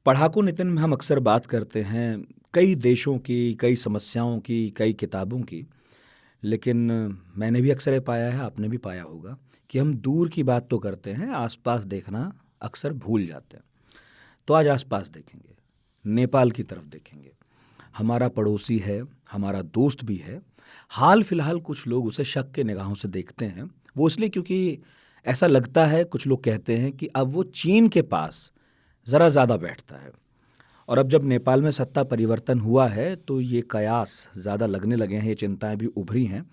पढ़ाकू नितिन में हम अक्सर बात करते हैं कई देशों की, कई समस्याओं की, कई किताबों की। लेकिन मैंने भी अक्सर ये पाया है, आपने भी पाया होगा कि हम दूर की बात तो करते हैं, आसपास देखना अक्सर भूल जाते हैं। तो आज आसपास देखेंगे, नेपाल की तरफ देखेंगे। हमारा पड़ोसी है, हमारा दोस्त भी है। हाल फिलहाल कुछ लोग उसे शक के निगाहों से देखते हैं। वो इसलिए क्योंकि ऐसा लगता है, कुछ लोग कहते हैं कि अब वो चीन के पास ज़रा ज़्यादा बैठता है। और अब जब नेपाल में सत्ता परिवर्तन हुआ है तो ये कयास ज़्यादा लगने लगे हैं, ये चिंताएं भी उभरी हैं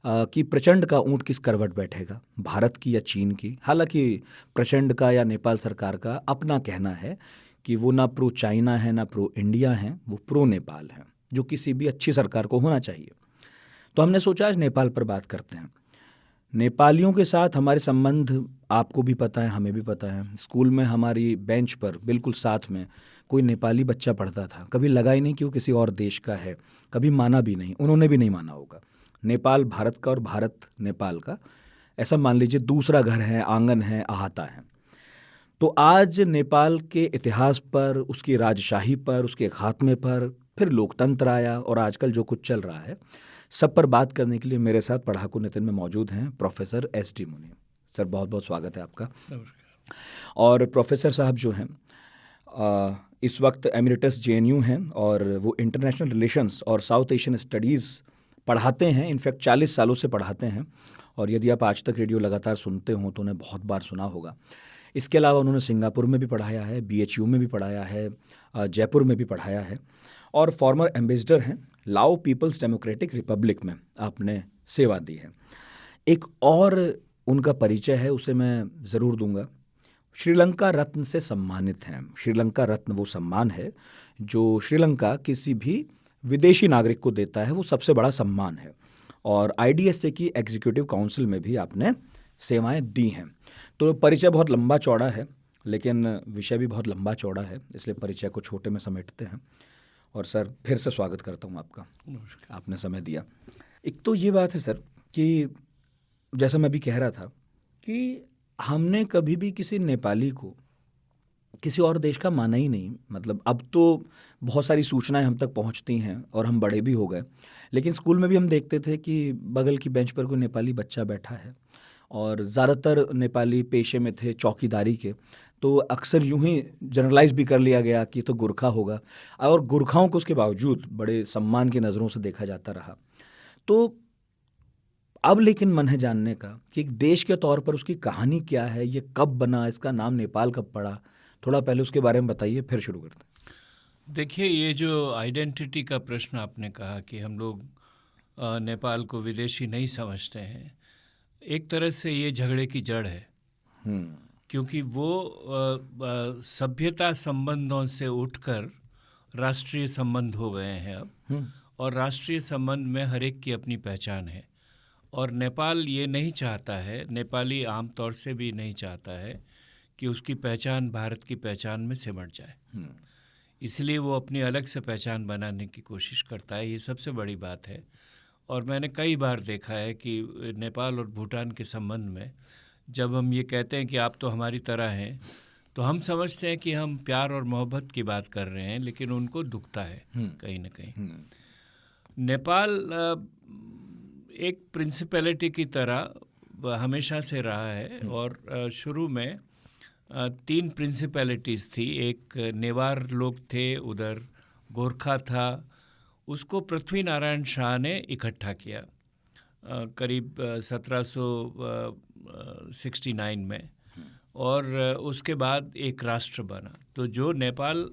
कि प्रचंड का ऊंट किस करवट बैठेगा, भारत की या चीन की। हालांकि प्रचंड का या नेपाल सरकार का अपना कहना है कि वो ना प्रो चाइना है ना प्रो इंडिया है, वो प्रो नेपाल है, जो किसी भी अच्छी सरकार को होना चाहिए। तो हमने सोचा आज नेपाल पर बात करते हैं। नेपालियों के साथ हमारे संबंध आपको भी पता है, हमें भी पता है। स्कूल में हमारी बेंच पर बिल्कुल साथ में कोई नेपाली बच्चा पढ़ता था। कभी लगा ही नहीं कि वो किसी और देश का है, कभी माना भी नहीं, उन्होंने भी नहीं माना होगा। नेपाल भारत का और भारत नेपाल का, ऐसा मान लीजिए दूसरा घर है, आंगन है, अहाता है। तो आज नेपाल के इतिहास पर, उसकी राजशाही पर, उसके खात्मे पर, फिर लोकतंत्र आया और आजकल जो कुछ चल रहा है, सब पर बात करने के लिए मेरे साथ पढ़ाकू नितिन में मौजूद हैं प्रोफेसर एस.डी. मुनि। सर बहुत बहुत स्वागत है आपका। नमस्कार। और प्रोफेसर साहब जो हैं इस वक्त एमिरेटस जेएनयू हैं और वो इंटरनेशनल रिलेशंस और साउथ एशियन स्टडीज़ पढ़ाते हैं। इनफैक्ट 40 सालों से पढ़ाते हैं और यदि आप आज तक रेडियो लगातार सुनते हो तो उन्हें बहुत बार सुना होगा। इसके अलावा उन्होंने सिंगापुर में भी पढ़ाया है, BHU में भी पढ़ाया है, जयपुर में भी पढ़ाया है और फॉर्मर एम्बेसडर हैं लाओ पीपल्स डेमोक्रेटिक रिपब्लिक में आपने सेवा दी है। एक और उनका परिचय है, उसे मैं ज़रूर दूंगा। श्रीलंका रत्न से सम्मानित हैं। श्रीलंका रत्न वो सम्मान है जो श्रीलंका किसी भी विदेशी नागरिक को देता है, वो सबसे बड़ा सम्मान है। और IDSA की एग्जीक्यूटिव काउंसिल में भी आपने सेवाएं दी हैं। तो परिचय बहुत लंबा चौड़ा है, लेकिन विषय भी बहुत लंबा चौड़ा है, इसलिए परिचय को छोटे में समेटते हैं। और सर फिर से स्वागत करता हूँ आपका, आपने समय दिया। एक तो ये बात है सर कि जैसा मैं भी कह रहा था कि हमने कभी भी किसी नेपाली को किसी और देश का माना ही नहीं। मतलब अब तो बहुत सारी सूचनाएं हम तक पहुंचती हैं और हम बड़े भी हो गए, लेकिन स्कूल में भी हम देखते थे कि बगल की बेंच पर कोई नेपाली बच्चा बैठा है और ज़्यादातर नेपाली पेशे में थे चौकीदारी के। तो अक्सर यूं ही जनरलाइज भी कर लिया गया कि तो गुरखा होगा, और गुरखाओं को उसके बावजूद बड़े सम्मान की नज़रों से देखा जाता रहा। तो अब लेकिन मन है जानने का कि एक देश के तौर पर उसकी कहानी क्या है, ये कब बना, इसका नाम नेपाल कब पड़ा। थोड़ा पहले उसके बारे में बताइए, फिर शुरू करते हैं। देखिए, ये जो आइडेंटिटी का प्रश्न आपने कहा कि हम लोग नेपाल को विदेशी नहीं समझते हैं, एक तरह से ये झगड़े की जड़ है। क्योंकि वो सभ्यता संबंधों से उठकर राष्ट्रीय संबंध हो गए हैं अब, और राष्ट्रीय संबंध में हर एक की अपनी पहचान है। और नेपाल ये नहीं चाहता है, नेपाली आमतौर से भी नहीं चाहता है कि उसकी पहचान भारत की पहचान में सिमट जाए। इसलिए वो अपनी अलग से पहचान बनाने की कोशिश करता है, ये सबसे बड़ी बात है। और मैंने कई बार देखा है कि नेपाल और भूटान के संबंध में जब हम ये कहते हैं कि आप तो हमारी तरह हैं, तो हम समझते हैं कि हम प्यार और मोहब्बत की बात कर रहे हैं, लेकिन उनको दुखता है कहीं ना कहीं। नेपाल एक प्रिंसिपैलिटी की तरह हमेशा से रहा है और शुरू में 3 प्रिंसिपैलिटीज़ थी। एक नेवार लोग थे, उधर गोरखा था, उसको पृथ्वी नारायण शाह ने इकट्ठा किया करीब 1769 में, और उसके बाद एक राष्ट्र बना। तो जो नेपाल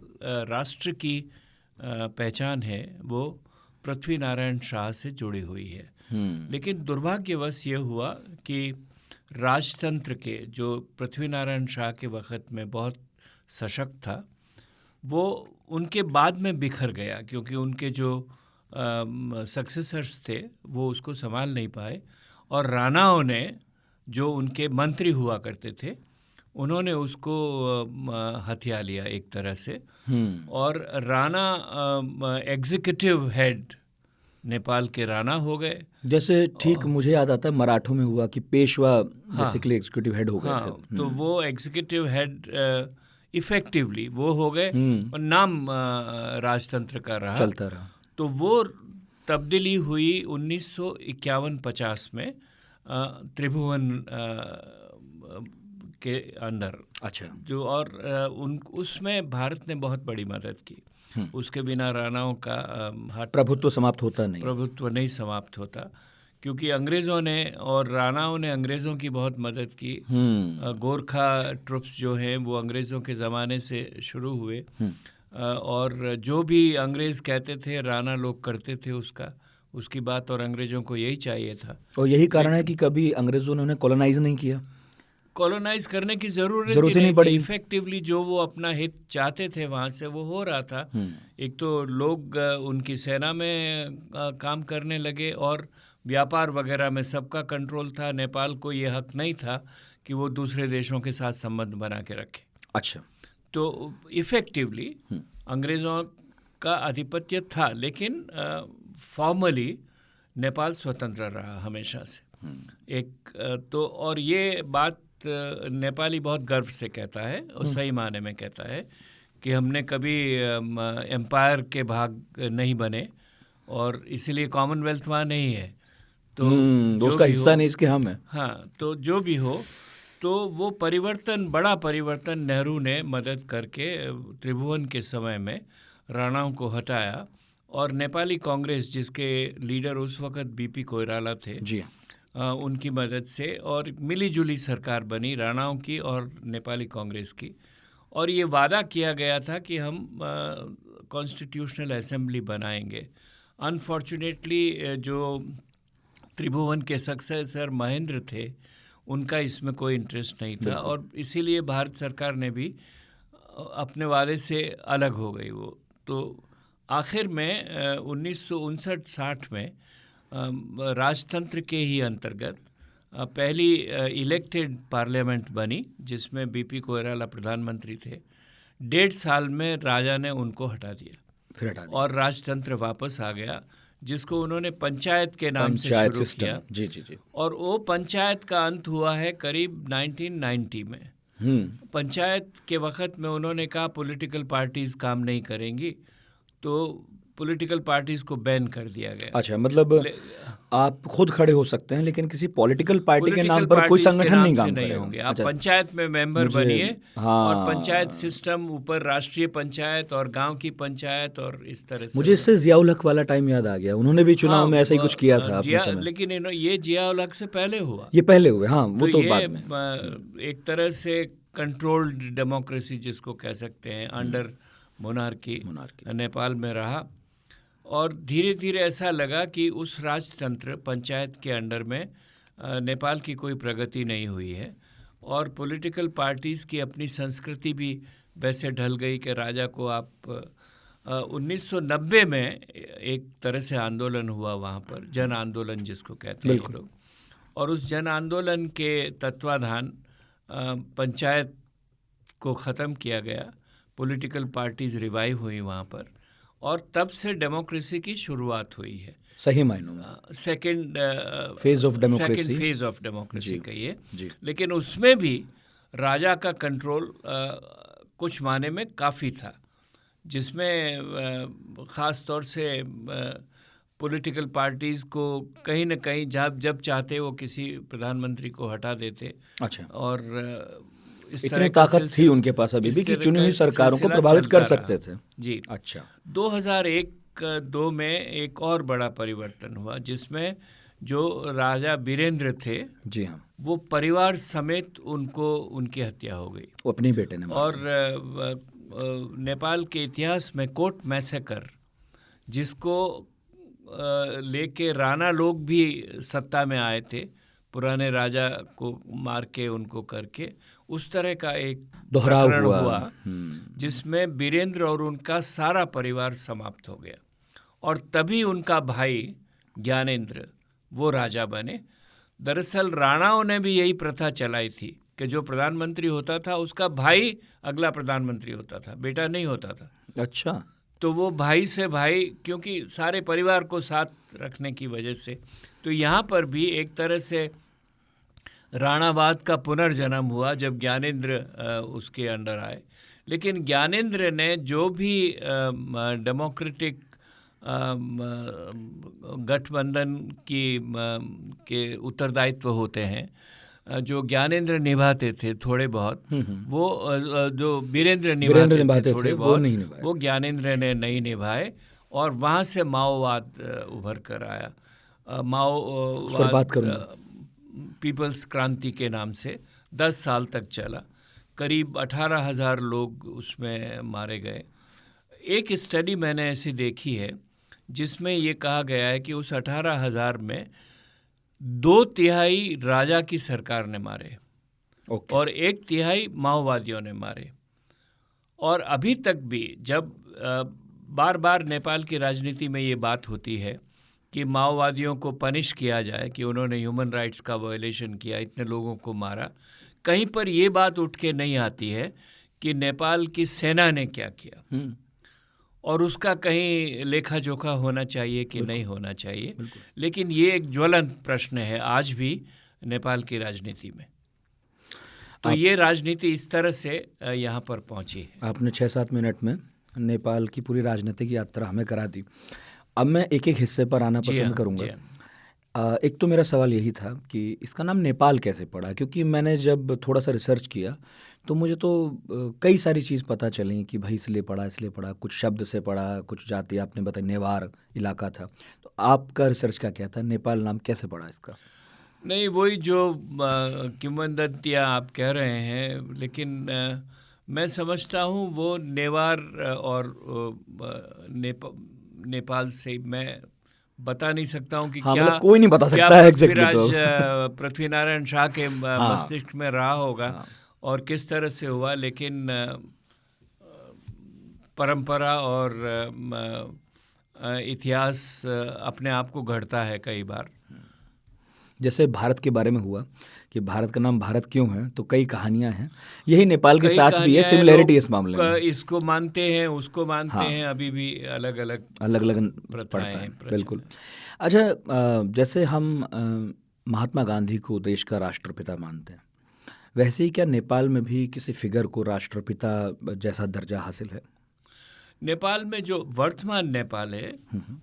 राष्ट्र की पहचान है वो पृथ्वी नारायण शाह से जुड़ी हुई है। लेकिन दुर्भाग्यवश ये हुआ कि राजतंत्र के, जो पृथ्वी नारायण शाह के वक़्त में बहुत सशक्त था, वो उनके बाद में बिखर गया, क्योंकि उनके जो सक्सेसर्स थे वो उसको संभाल नहीं पाए। और राणाओं ने, जो उनके मंत्री हुआ करते थे, उन्होंने उसको हथिया लिया एक तरह से। और राणा एग्जीक्यूटिव हेड नेपाल के राणा हो गए। जैसे ठीक मुझे याद आता है मराठों में हुआ कि पेशवा बेसिकली एग्जीक्यूटिव हेड हो गए थे। तो वो एग्जीक्यूटिव हेड इफेक्टिवली वो हो गए और नाम राजतंत्र का रहा, चलता रहा। तो वो तब्दीली हुई 1951-50 में त्रिभुवन के अंदर। अच्छा। जो और उसमें भारत ने बहुत बड़ी मदद की। उसके बिना राणाओं का प्रभुत्व समाप्त होता नहीं, प्रभुत्व नहीं समाप्त होता, क्योंकि अंग्रेज़ों ने और राणाओं ने अंग्रेज़ों की बहुत मदद की। गोरखा ट्रुप्स जो हैं वो अंग्रेज़ों के ज़माने से शुरू हुए, और जो भी अंग्रेज़ कहते थे राणा लोग करते थे उसकी बात, और अंग्रेज़ों को यही चाहिए था। और यही कारण है कि कभी अंग्रेज़ों ने उन्हें कॉलोनाइज नहीं किया, कॉलोनाइज करने की जरूरत ही नहीं पड़ी। इफेक्टिवली जो वो अपना हित चाहते थे वहाँ से वो हो रहा था। एक तो लोग उनकी सेना में काम करने लगे, और व्यापार वगैरह में सबका कंट्रोल था। नेपाल को ये हक नहीं था कि वो दूसरे देशों के साथ संबंध बना के रखे। अच्छा। तो इफेक्टिवली अंग्रेज़ों का आधिपत्य था, लेकिन फॉर्मली नेपाल स्वतंत्र रहा हमेशा से। एक तो और ये बात नेपाली बहुत गर्व से कहता है, और सही माने में कहता है कि हमने कभी एम्पायर के भाग नहीं बने, और इसीलिए कॉमनवेल्थ वहाँ नहीं है। तो उसका हिस्सा नहीं, इसके हम हैं। हाँ, तो जो भी हो, तो वो परिवर्तन, बड़ा परिवर्तन नेहरू ने मदद करके त्रिभुवन के समय में राणाओं को हटाया, और नेपाली कांग्रेस जिसके लीडर उस वक़्त बीपी कोइराला थे, जी, उनकी मदद से, और मिलीजुली सरकार बनी राणाओं की और नेपाली कांग्रेस की। और ये वादा किया गया था कि हम कॉन्स्टिट्यूशनल असेंबली बनाएंगे। अनफॉर्चुनेटली जो त्रिभुवन के सक्सेसर महेंद्र थे, उनका इसमें कोई इंटरेस्ट नहीं था, और इसीलिए भारत सरकार ने भी अपने वादे से अलग हो गई वो। तो आखिर में 1959-60 में राजतंत्र के ही अंतर्गत पहली इलेक्टेड पार्लियामेंट बनी, जिसमें बीपी कोइराला प्रधानमंत्री थे। 1.5 साल में राजा ने उनको हटा दिया, और राजतंत्र वापस आ गया, जिसको उन्होंने पंचायत के नाम से शुरू किया। जी जी जी। और वो पंचायत का अंत हुआ है करीब 1990 में। पंचायत के वक्त में उन्होंने कहा पॉलिटिकल पार्टीज काम नहीं करेंगी, तो पॉलिटिकल पार्टीज को बैन कर दिया गया। अच्छा, मतलब आप खुद खड़े हो सकते हैं, लेकिन किसी पॉलिटिकल पार्टी के नाम पर कोई संगठन नहीं काम करेगा। आप पंचायत में मेंबर बनिए, और पंचायत सिस्टम ऊपर राष्ट्रीय पंचायत और गांव की पंचायत, और इस तरह से। मुझे इससे जियाउल हक वाला टाइम याद आ गया, उन्होंने भी चुनाव में ऐसा ही कुछ किया था अपने समय। लेकिन ये जियाउल हक से पहले हुआ, ये पहले हुए। हाँ, वो तो बाद में एक तरह से कंट्रोल्ड डेमोक्रेसी जिसको कह सकते हैं, अंडर मोनार्की नेपाल में रहा। और धीरे धीरे ऐसा लगा कि उस राजतंत्र पंचायत के अंडर में नेपाल की कोई प्रगति नहीं हुई है, और पॉलिटिकल पार्टीज़ की अपनी संस्कृति भी वैसे ढल गई कि राजा को आप 1990 में एक तरह से आंदोलन हुआ वहाँ पर, जन आंदोलन जिसको कहते हैं लोग, और उस जन आंदोलन के तत्वाधान पंचायत को ख़त्म किया गया, पॉलिटिकल पार्टीज़ रिवाइव हुई वहाँ पर, और तब से डेमोक्रेसी की शुरुआत हुई है, सही मायनों में। Second phase of democracy, second phase of democracy कहिए। लेकिन उसमें भी राजा का कंट्रोल कुछ माने में काफ़ी था, जिसमें ख़ास तौर से पॉलिटिकल पार्टीज़ को कहीं न कहीं जब चाहते वो किसी प्रधानमंत्री को हटा देते। अच्छा। और इतनी ताकत थी उनके पास अभी भी कि चुनी हुई सरकारों को प्रभावित कर सकते थे। जी। अच्छा। 2001-2 में एक और बड़ा परिवर्तन हुआ, जिसमें जो राजा वीरेंद्र थे, जी हाँ, वो परिवार समेत उनकी हत्या हो गई, अपने बेटे ने। और नेपाल के इतिहास में कोट मैसेकर, जिसको लेके राणा लोग भी सत्ता में आए थे, पुराने राजा को मार के उनको करके, उस तरह का एक दोहराव हुआ जिसमें वीरेंद्र और उनका सारा परिवार समाप्त हो गया, और तभी उनका भाई ज्ञानेंद्र वो राजा बने। दरअसल राणाओं ने भी यही प्रथा चलाई थी कि जो प्रधानमंत्री होता था उसका भाई अगला प्रधानमंत्री होता था, बेटा नहीं होता था। अच्छा। तो वो भाई से भाई, क्योंकि सारे परिवार को साथ रखने की वजह से, तो यहाँ पर भी एक तरह से राणावाद का पुनर्जन्म हुआ जब ज्ञानेंद्र उसके अंडर आए। लेकिन ज्ञानेंद्र ने जो भी डेमोक्रेटिक गठबंधन के उत्तरदायित्व होते हैं जो ज्ञानेंद्र निभाते थे थोड़े बहुत, वो जो वीरेंद्र निभाते थे थोड़े बहुत, वो ज्ञानेंद्र ने नहीं निभाए और वहाँ से माओवाद उभर कर आया। माओवाद पीपल्स क्रांति के नाम से 10 साल तक चला, करीब 18,000 लोग उसमें मारे गए। एक स्टडी मैंने ऐसी देखी है जिसमें ये कहा गया है कि उस 18,000 में 2/3 राजा की सरकार ने मारे और 1/3 माओवादियों ने मारे। और अभी तक भी जब बार बार नेपाल की राजनीति में ये बात होती है कि माओवादियों को पनिश किया जाए कि उन्होंने ह्यूमन राइट्स का वायलेशन किया, इतने लोगों को मारा, कहीं पर ये बात उठ के नहीं आती है कि नेपाल की सेना ने क्या किया और उसका कहीं लेखा जोखा होना चाहिए कि नहीं होना चाहिए। लेकिन ये एक ज्वलंत प्रश्न है आज भी नेपाल की राजनीति में। तो ये राजनीति इस तरह से यहाँ पर पहुँची है। आपने 6-7 मिनट में नेपाल की पूरी राजनीतिक यात्रा हमें करा दी। अब मैं एक एक हिस्से पर आना पसंद करूँगा। एक तो मेरा सवाल यही था कि इसका नाम नेपाल कैसे पड़ा, क्योंकि मैंने जब थोड़ा सा रिसर्च किया तो मुझे तो कई सारी चीज़ पता चली कि भाई इसलिए पड़ा, कुछ शब्द से पड़ा, कुछ जाति आपने बताया नेवार इलाका था। तो आपका रिसर्च क्या था, नेपाल नाम कैसे पड़ा इसका? नहीं, वही जो किंवदंतियाँ आप कह रहे हैं, लेकिन मैं समझता हूँ वो नेवार और नेपाल से मैं बता नहीं सकता हूँ कि क्या कोई नहीं बता सकता है एग्जैक्टली। तो पृथ्वीनारायण शाह के मस्तिष्क में रहा होगा और किस तरह से हुआ, लेकिन परंपरा और इतिहास अपने आप को गढ़ता है कई बार। जैसे भारत के बारे में हुआ कि भारत का नाम भारत क्यों है, तो कई कहानियां हैं, यही नेपाल के साथ भी है, सिमिलैरिटी इस मामले में। इसको मानते हैं, उसको मानते हैं, अभी भी अलग अलग पड़ता है। बिल्कुल। अच्छा, जैसे हम महात्मा गांधी को देश का राष्ट्रपिता मानते हैं, वैसे ही क्या नेपाल में भी किसी फिगर को राष्ट्रपिता जैसा दर्जा हासिल है? नेपाल में जो वर्तमान नेपाल है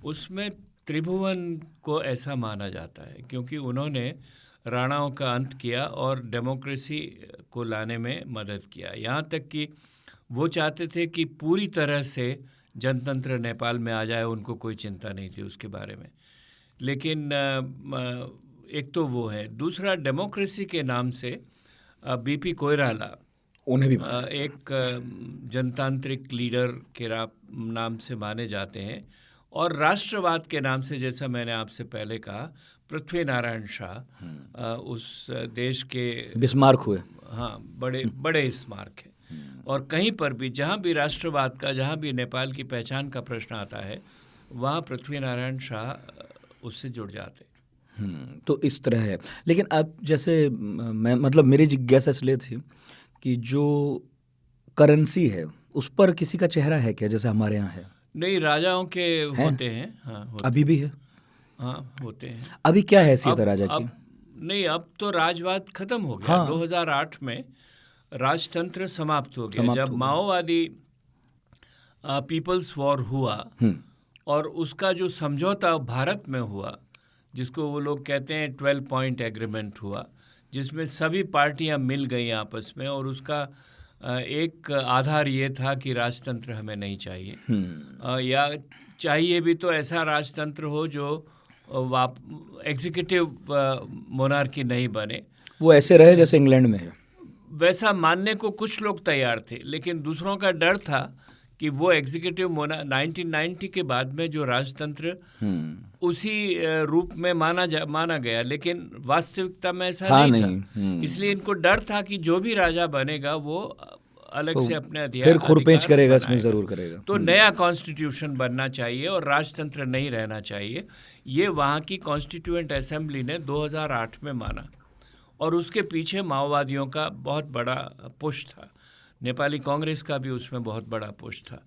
उसमें त्रिभुवन को ऐसा माना जाता है, क्योंकि उन्होंने राणाओं का अंत किया और डेमोक्रेसी को लाने में मदद किया। यहाँ तक कि वो चाहते थे कि पूरी तरह से जनतंत्र नेपाल में आ जाए, उनको कोई चिंता नहीं थी उसके बारे में। लेकिन एक तो वो है, दूसरा डेमोक्रेसी के नाम से बीपी कोइराला उन्हें भी एक जनतांत्रिक लीडर के नाम से माने जाते हैं, और राष्ट्रवाद के नाम से, जैसा मैंने आपसे पहले कहा, पृथ्वीनारायण शाह उस देश के बिस्मार्क हुए। हाँ, बड़े स्मारक हैं। और कहीं पर भी जहाँ भी राष्ट्रवाद का, जहाँ भी नेपाल की पहचान का प्रश्न आता है, वहाँ पृथ्वीनारायण शाह उससे जुड़ जाते। तो इस तरह है। लेकिन अब जैसे मेरी जिज्ञासा इसलिए थी कि जो करेंसी है उस पर किसी का चेहरा है क्या, जैसे हमारे यहाँ है? नहीं, राजाओं के होते हैं। हाँ, होते अभी भी है? हाँ, होते हैं। अभी क्या हैसियत है राजा की? नहीं, अब तो राजवाद खत्म हो गया। 2008 में राजतंत्र समाप्त हो गया, जब माओवादी पीपल्स वॉर हुआ और उसका जो समझौता भारत में हुआ, जिसको वो लोग कहते हैं 12 पॉइंट एग्रीमेंट हुआ, जिसमें सभी पार्टियां मिल गई आपस में, और उसका एक आधार ये था कि राजतंत्र हमें नहीं चाहिए, या चाहिए भी तो ऐसा राजतंत्र हो जो एग्जीक्यूटिव मोनार्की नहीं बने, वो ऐसे रहे जैसे इंग्लैंड में है। वैसा मानने को कुछ लोग तैयार थे, लेकिन दूसरों का डर था कि वो एग्जीक्यूटिव 1990 के बाद में जो राजतंत्र उसी रूप में माना गया, लेकिन वास्तविकता में ऐसा नहीं था। इसलिए इनको डर था कि जो भी राजा बनेगा वो अलग से अपने अधिकार फिर खुरपेंच करेगा, इसमें जरूर करेगा। तो नया कॉन्स्टिट्यूशन बनना चाहिए और राजतंत्र नहीं रहना चाहिए। ये वहाँ की कॉन्स्टिट्यूएंट असेंबली ने 2008 में माना, और उसके पीछे माओवादियों का बहुत बड़ा पुश था, नेपाली कांग्रेस का भी उसमें बहुत बड़ा पुश था।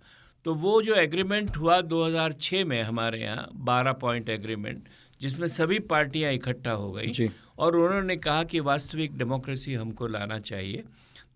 तो वो जो एग्रीमेंट हुआ 2006 में हमारे यहाँ, 12 पॉइंट एग्रीमेंट, जिसमें सभी पार्टियां इकट्ठा हो गई और उन्होंने कहा कि वास्तविक डेमोक्रेसी हमको लाना चाहिए।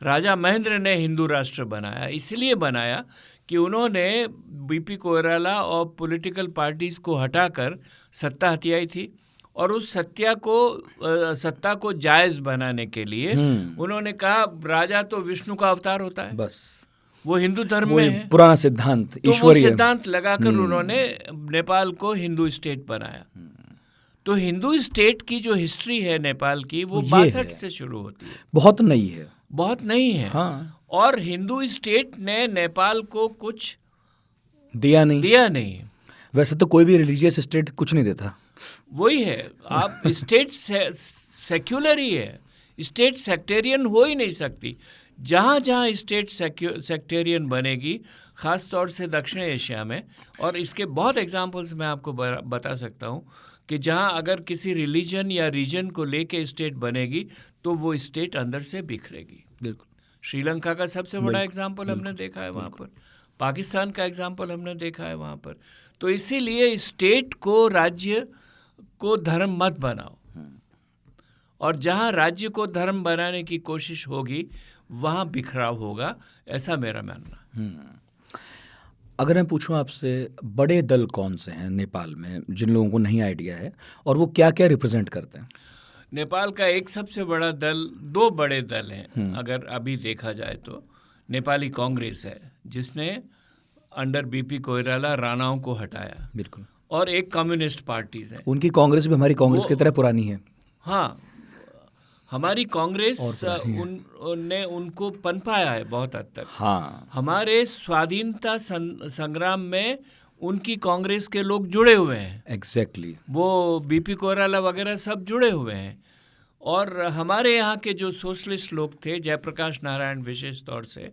राजा महेंद्र ने हिंदू राष्ट्र बनाया, इसलिए बनाया कि उन्होंने बीपी कोइराला और पॉलिटिकल पार्टीज को हटाकर सत्ता हथियाई थी, और उस सत्ता को जायज बनाने के लिए उन्होंने कहा राजा तो विष्णु का अवतार होता है, बस वो हिंदू धर्म में है, पुराना सिद्धांत, तो ईश्वरीय सिद्धांत लगाकर उन्होंने नेपाल को हिंदू स्टेट बनाया। तो हिंदू स्टेट की जो हिस्ट्री है नेपाल की, वो 62 से शुरू होती है, बहुत नई है, बहुत नहीं है। हाँ। और हिंदू स्टेट ने नेपाल को कुछ दिया नहीं। वैसे तो कोई भी रिलीजियस स्टेट कुछ नहीं देता। वही है, आप स्टेट सेक्युलर ही है, स्टेट सेक्टेरियन हो ही नहीं सकती। जहाँ जहाँ स्टेट सेक्टेरियन बनेगी, ख़ास तौर से दक्षिण एशिया में, और इसके बहुत एग्जांपल्स मैं आपको बता सकता हूँ कि जहाँ अगर किसी रिलीजन या रीजन को लेके स्टेट बनेगी तो वो स्टेट अंदर से बिखरेगी। बिल्कुल, श्रीलंका का सबसे बड़ा एग्जाम्पल हमने देखा है वहाँ पर, पाकिस्तान का एग्जाम्पल हमने देखा है वहाँ पर। तो इसीलिए स्टेट को, राज्य को धर्म मत बनाओ, और जहाँ राज्य को धर्म बनाने की कोशिश होगी वहाँ बिखराव होगा, ऐसा मेरा मानना। अगर मैं पूछूं आपसे, बड़े दल कौन से हैं नेपाल में जिन लोगों को नहीं आइडिया है, और वो क्या क्या रिप्रेजेंट करते हैं? नेपाल का एक सबसे बड़ा दल, दो बड़े दल हैं अगर अभी देखा जाए तो। नेपाली कांग्रेस है जिसने अंडर बीपी कोइराला राणाओं को हटाया, बिल्कुल, और एक कम्युनिस्ट पार्टीज है। उनकी कांग्रेस भी हमारी कांग्रेस की तरह पुरानी है। हाँ, हमारी कांग्रेस ने उनको पनपाया है बहुत हद तक। हाँ, हमारे स्वाधीनता संग्राम में उनकी कांग्रेस के लोग जुड़े हुए हैं। एग्जैक्टली, वो बीपी कोइराला वगैरह सब जुड़े हुए हैं। और हमारे यहाँ के जो सोशलिस्ट लोग थे, जयप्रकाश नारायण विशेष तौर से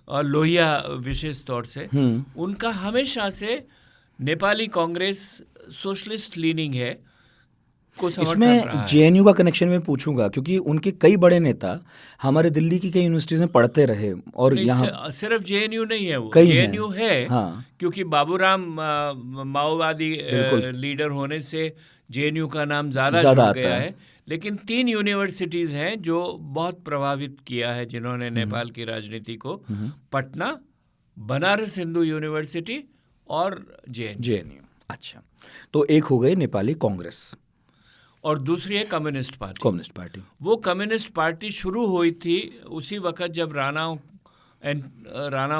और लोहिया विशेष तौर से, उनका हमेशा से नेपाली कांग्रेस सोशलिस्ट लीनिंग है को समर्थन रहा है। इसमें जेएनयू का कनेक्शन में पूछूंगा, क्योंकि उनके कई बड़े नेता हमारे दिल्ली की कई यूनिवर्सिटीज में पढ़ते रहे, और यहाँ सिर्फ जेएनयू नहीं है, वो जेएनयू है। हाँ, क्योंकि बाबूराम माओवादी लीडर होने से जेएनयू का नाम ज़्यादा जुड़ गया है। लेकिन 3 यूनिवर्सिटीज़ हैं जो बहुत प्रभावित किया है, जिन्होंने नेपाल की राजनीति को, पटना, बनारस हिंदू यूनिवर्सिटी और जेएनयू। अच्छा, तो एक हो गई नेपाली कांग्रेस, और दूसरी है कम्युनिस्ट पार्टी। वो कम्युनिस्ट पार्टी शुरू हुई थी उसी वक्त जब राणाओं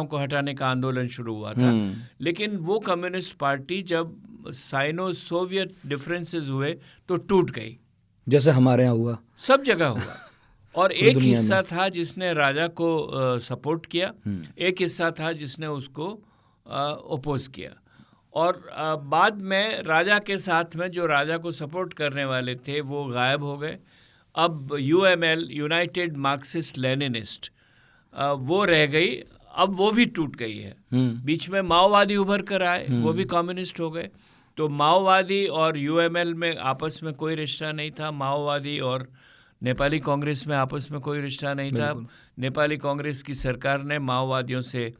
को हटाने का आंदोलन शुरू हुआ था। लेकिन वो कम्युनिस्ट पार्टी जब साइनो सोवियत डिफरेंसेस हुए तो टूट गई, जैसे हमारे यहाँ हुआ, सब जगह हुआ। और एक हिस्सा था जिसने राजा को सपोर्ट किया, एक हिस्सा था जिसने उसको ओपोज किया। और बाद में राजा के साथ में जो राजा को सपोर्ट करने वाले थे वो गायब हो गए। अब यूएमएल, यूनाइटेड मार्क्सिस्ट लेनिनिस्ट, वो रह गई, अब वो भी टूट गई है। बीच में माओवादी उभर कर आए, वो भी कम्युनिस्ट हो गए। तो माओवादी और यूएमएल में आपस में कोई रिश्ता नहीं था, माओवादी और नेपाली कांग्रेस में आपस में कोई रिश्ता नहीं था। नेपाली कांग्रेस की सरकार ने माओवादियों से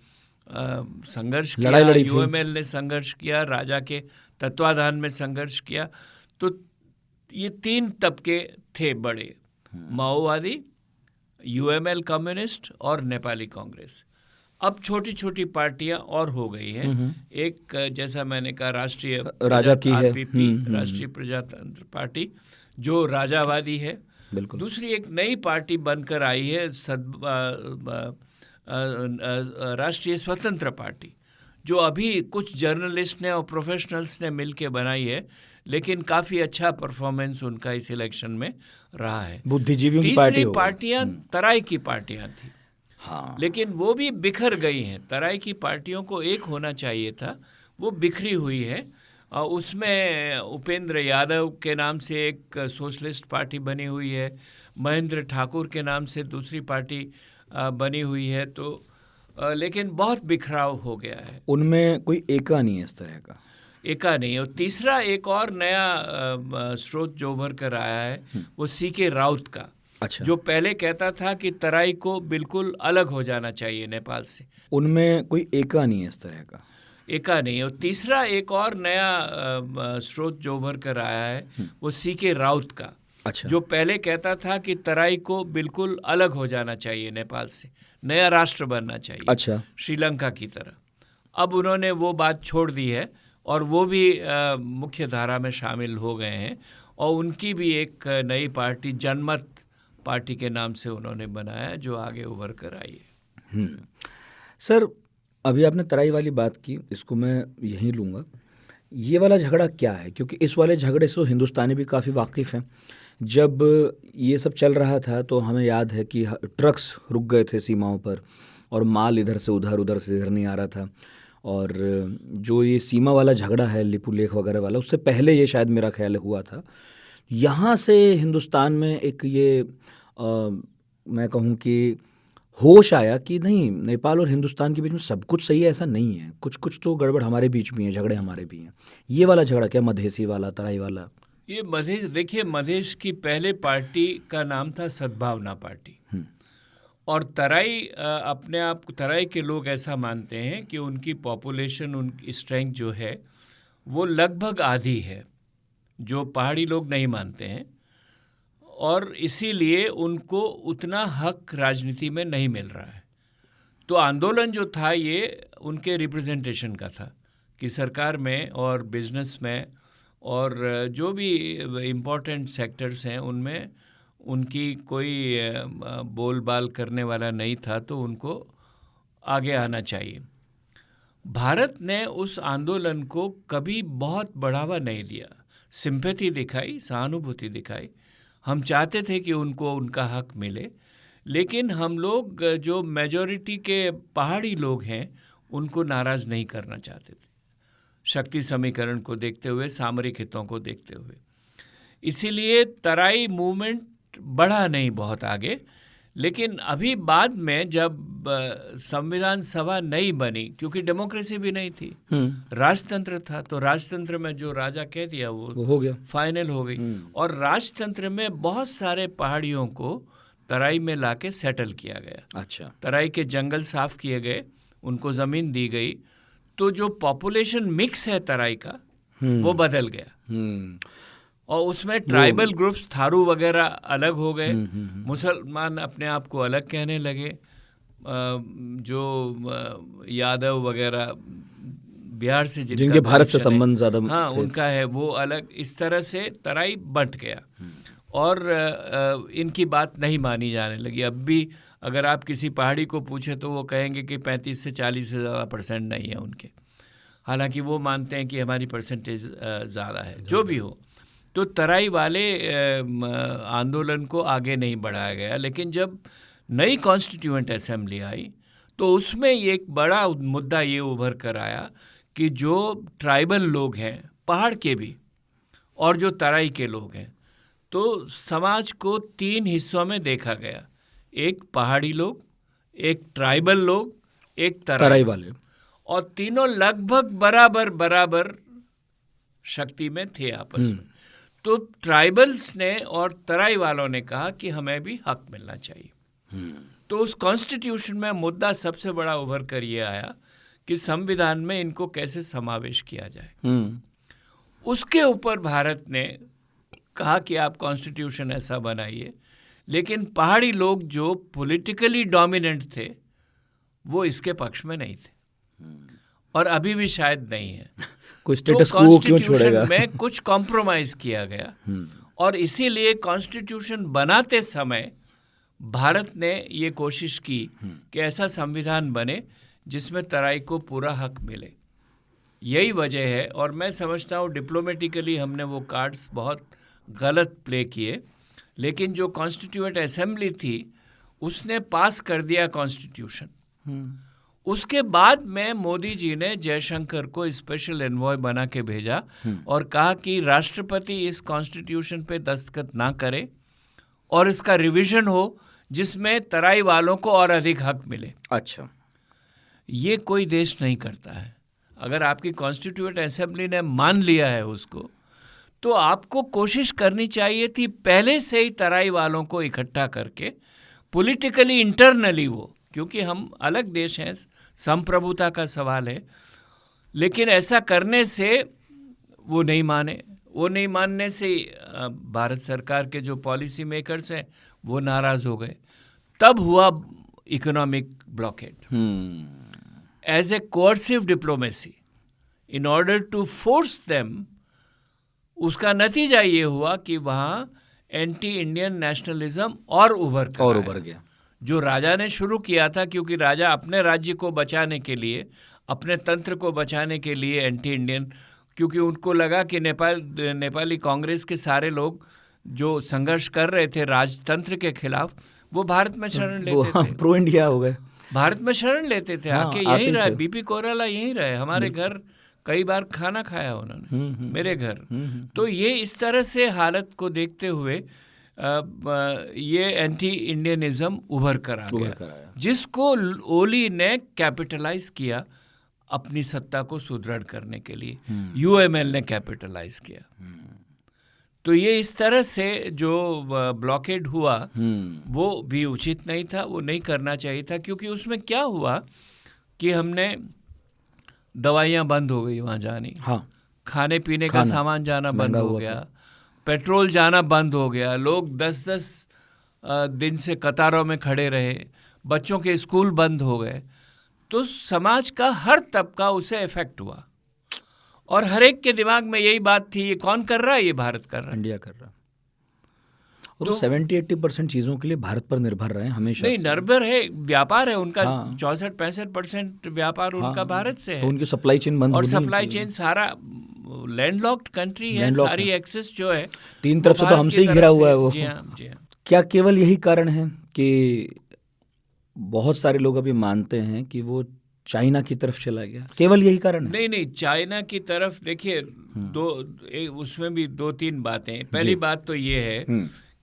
संघर्ष किया, यूएमएल ने संघर्ष किया, राजा के तत्वाधान में संघर्ष किया। तो ये 3 तबके थे बड़े, माओवादी, यूएमएल कम्युनिस्ट और नेपाली कांग्रेस। अब छोटी छोटी पार्टियां और हो गई हैं। एक जैसा मैंने कहा राष्ट्रीय राजा की है, राष्ट्रीय प्रजातंत्र पार्टी जो राजावादी है। दूसरी एक नई पार्टी बनकर आई है राष्ट्रीय स्वतंत्र पार्टी, जो अभी कुछ जर्नलिस्ट ने और प्रोफेशनल्स ने मिलकर बनाई है, लेकिन काफ़ी अच्छा परफॉर्मेंस उनका इस इलेक्शन में रहा है। बुद्धिजीवियों की पार्टी। तीसरी पार्टियां तराई की पार्टियां थी, हाँ, लेकिन वो भी बिखर गई हैं। तराई की पार्टियों को एक होना चाहिए था, वो बिखरी हुई है। उसमें उपेंद्र यादव के नाम से एक सोशलिस्ट पार्टी बनी हुई है, महेंद्र ठाकुर के नाम से दूसरी पार्टी बनी हुई है। तो लेकिन बहुत बिखराव हो गया है, उनमें कोई एका नहीं है, इस तरह का एका नहीं। और तीसरा एक और नया स्रोत जो उभर कर आया है वो सीके राउत का। अच्छा। जो पहले कहता था कि तराई को बिल्कुल अलग हो जाना चाहिए नेपाल से। उनमें कोई एका नहीं है, इस तरह का एका नहीं। और तीसरा एक और नया स्रोत जो उभर कर आया है वो सीके राउत का। अच्छा। जो पहले कहता था कि तराई को बिल्कुल अलग हो जाना चाहिए नेपाल से, नया राष्ट्र बनना चाहिए, अच्छा। श्रीलंका की तरह। अब उन्होंने वो बात छोड़ दी है और वो भी मुख्य धारा में शामिल हो गए हैं और उनकी भी एक नई पार्टी जनमत पार्टी के नाम से उन्होंने बनाया जो आगे उभर कर आई है। सर, अभी आपने तराई वाली बात की, इसको मैं यहीं लूँगा। ये वाला झगड़ा क्या है? क्योंकि इस वाले झगड़े से तो हिंदुस्तानी भी काफ़ी वाकिफ़ हैं। जब ये सब चल रहा था तो हमें याद है कि ट्रक्स रुक गए थे सीमाओं पर और माल इधर से उधर से इधर नहीं आ रहा था। और जो ये सीमा वाला झगड़ा है लिपुलेख वगैरह वाला, उससे पहले ये शायद मेरा ख्याल हुआ था। यहाँ से हिंदुस्तान में एक ये मैं कहूँ कि होश आया कि नहीं, नेपाल और हिंदुस्तान के बीच में सब कुछ सही है, ऐसा नहीं है, कुछ कुछ तो गड़बड़ हमारे बीच भी है, झगड़े हमारे भी हैं। ये वाला झगड़ा क्या, मधेसी वाला, तराई वाला? ये मधेश, देखिए मधेश की पहले पार्टी का नाम था सद्भावना पार्टी और तराई अपने आप तराई के लोग ऐसा मानते हैं कि उनकी पॉपुलेशन, उनकी स्ट्रेंथ जो है वो लगभग आधी है, जो पहाड़ी लोग नहीं मानते हैं और इसीलिए उनको उतना हक राजनीति में नहीं मिल रहा है। तो आंदोलन जो था ये उनके रिप्रेजेंटेशन का था कि सरकार में और बिजनेस में और जो भी इम्पोर्टेंट सेक्टर्स हैं उनमें उनकी कोई बोलबाल करने वाला नहीं था, तो उनको आगे आना चाहिए। भारत ने उस आंदोलन को कभी बहुत बढ़ावा नहीं दिया, सिंपैथी दिखाई, सहानुभूति दिखाई। हम चाहते थे कि उनको उनका हक मिले, लेकिन हम लोग जो मेजॉरिटी के पहाड़ी लोग हैं उनको नाराज़ नहीं करना चाहते थे, शक्ति समीकरण को देखते हुए, सामरिक हितों को देखते हुए। इसीलिए तराई मूवमेंट बढ़ा नहीं बहुत आगे। लेकिन अभी बाद में जब संविधान सभा नहीं बनी, क्योंकि डेमोक्रेसी भी नहीं थी, राजतंत्र था, तो राजतंत्र में जो राजा कह दिया वो हो गया, फाइनल हो गई। और राजतंत्र में बहुत सारे पहाड़ियों को तराई में लाके सेटल किया गया। अच्छा। तराई के जंगल साफ किए गए, उनको ज़मीन दी गई, तो जो पॉपुलेशन मिक्स है तराई का वो बदल गया और उसमें ट्राइबल ग्रुप्स, थारू वगैरह अलग हो गए, मुसलमान अपने आप को अलग कहने लगे, जो यादव वगैरह बिहार से जिनके भारत से संबंध ज़्यादा हाँ उनका है वो अलग। इस तरह से तराई बंट गया और इनकी बात नहीं मानी जाने लगी। अब भी अगर आप किसी पहाड़ी को पूछे तो वो कहेंगे कि 35 से 40 से ज़्यादा % नहीं है उनके, हालांकि वो मानते हैं कि हमारी परसेंटेज ज़्यादा है। जो भी हो, तो तराई वाले आंदोलन को आगे नहीं बढ़ाया गया। लेकिन जब नई कॉन्स्टिट्यूएंट असेंबली आई तो उसमें एक बड़ा मुद्दा ये उभर कर आया कि जो ट्राइबल लोग हैं पहाड़ के भी और जो तराई के लोग हैं, तो समाज को 3 हिस्सों में देखा गया, एक पहाड़ी लोग, एक ट्राइबल लोग, एक तराई वाले, और तीनों लगभग बराबर बराबर शक्ति में थे आपस में। तो ट्राइबल्स ने और तराई वालों ने कहा कि हमें भी हक मिलना चाहिए। तो उस कॉन्स्टिट्यूशन में मुद्दा सबसे बड़ा उभर कर ये आया कि संविधान में इनको कैसे समावेश किया जाए। उसके ऊपर भारत ने कहा कि आप कॉन्स्टिट्यूशन ऐसा बनाइए, लेकिन पहाड़ी लोग जो पॉलिटिकली डोमिनेंट थे वो इसके पक्ष में नहीं थे और अभी भी शायद नहीं है। कोई स्टेटस को क्यों छोड़ेगा? में कुछ कॉम्प्रोमाइज किया गया और इसीलिए कॉन्स्टिट्यूशन बनाते समय भारत ने ये कोशिश की कि ऐसा संविधान बने जिसमें तराई को पूरा हक मिले। यही वजह है और मैं समझता हूँ डिप्लोमेटिकली हमने वो कार्ड्स बहुत गलत प्ले किए, लेकिन जो कॉन्स्टिट्यूएंट असेंबली थी उसने पास कर दिया कॉन्स्टिट्यूशन। उसके बाद में मोदी जी ने जयशंकर को स्पेशल एनवॉय बना के भेजा और कहा कि राष्ट्रपति इस कॉन्स्टिट्यूशन पे दस्तखत ना करे और इसका रिवीजन हो जिसमें तराई वालों को और अधिक हक मिले। अच्छा, ये कोई देश नहीं करता है। अगर आपकी कॉन्स्टिट्यूएंट असेंबली ने मान लिया है उसको, तो आपको कोशिश करनी चाहिए थी पहले से ही तराई वालों को इकट्ठा करके पॉलिटिकली इंटरनली वो, क्योंकि हम अलग देश हैं, संप्रभुता का सवाल है, लेकिन ऐसा करने से वो नहीं माने। वो नहीं मानने से भारत सरकार के जो पॉलिसी मेकर्स हैं वो नाराज हो गए, तब हुआ economic blockade as a coercive diplomacy in order to force them. उसका नतीजा ये हुआ कि वहाँ एंटी इंडियन नेशनलिज्म और उभर गया, जो राजा ने शुरू किया था, क्योंकि राजा अपने राज्य को बचाने के लिए, अपने तंत्र को बचाने के लिए एंटी इंडियन, क्योंकि उनको लगा कि नेपाली कांग्रेस के सारे लोग जो संघर्ष कर रहे थे राजतंत्र के खिलाफ, वो भारत में शरण लेते थे, प्रो इंडिया हो गए, भारत में शरण लेते थे, आके यहीं रहे। बीपी कोइराला यहीं रहे, हमारे घर कई बार खाना खाया उन्होंने, मेरे घर। तो ये इस तरह से हालत को देखते हुए ये एंटी इंडियनिज्म उभर कर आ गया, जिसको ओली ने कैपिटलाइज किया अपनी सत्ता को सुदृढ़ करने के लिए। यूएमएल ने कैपिटलाइज किया। तो ये इस तरह से जो ब्लॉकेड हुआ वो भी उचित नहीं था, वो नहीं करना चाहिए था, क्योंकि उसमें क्या हुआ कि हमने दवाइयाँ बंद हो गई वहाँ जानी, खाने पीने का सामान जाना बंद हो गया, पेट्रोल जाना बंद हो गया, लोग 10-10 दिन से कतारों में खड़े रहे, बच्चों के स्कूल बंद हो गए। तो समाज का हर तबका उसे इफेक्ट हुआ और हर एक के दिमाग में यही बात थी, ये कौन कर रहा है? ये भारत कर रहा है, इंडिया कर रहा है। और तो 70-80% चीज़ों के लिए भारत पर निर्भर रहे हमेशा। नहीं, निर्भर है, व्यापार है उनका, 64-65% व्यापार उनका भारत से है। तो उनकी सप्लाई चेन बंद, और सप्लाई चेन सारा लैंडलॉक्ड कंट्री है, सारी एक्सेस जो है 3 तरफ से तो हमसे ही घिरा हुआ है वो। जी हाँ। क्या केवल यही कारण है कि बहुत सारे लोग अभी मानते हैं कि वो चाइना की तरफ चला गया? केवल यही कारण है? नहीं, चाइना की तरफ देखिए, उसमें भी 2-3 बातें। पहली बात तो ये है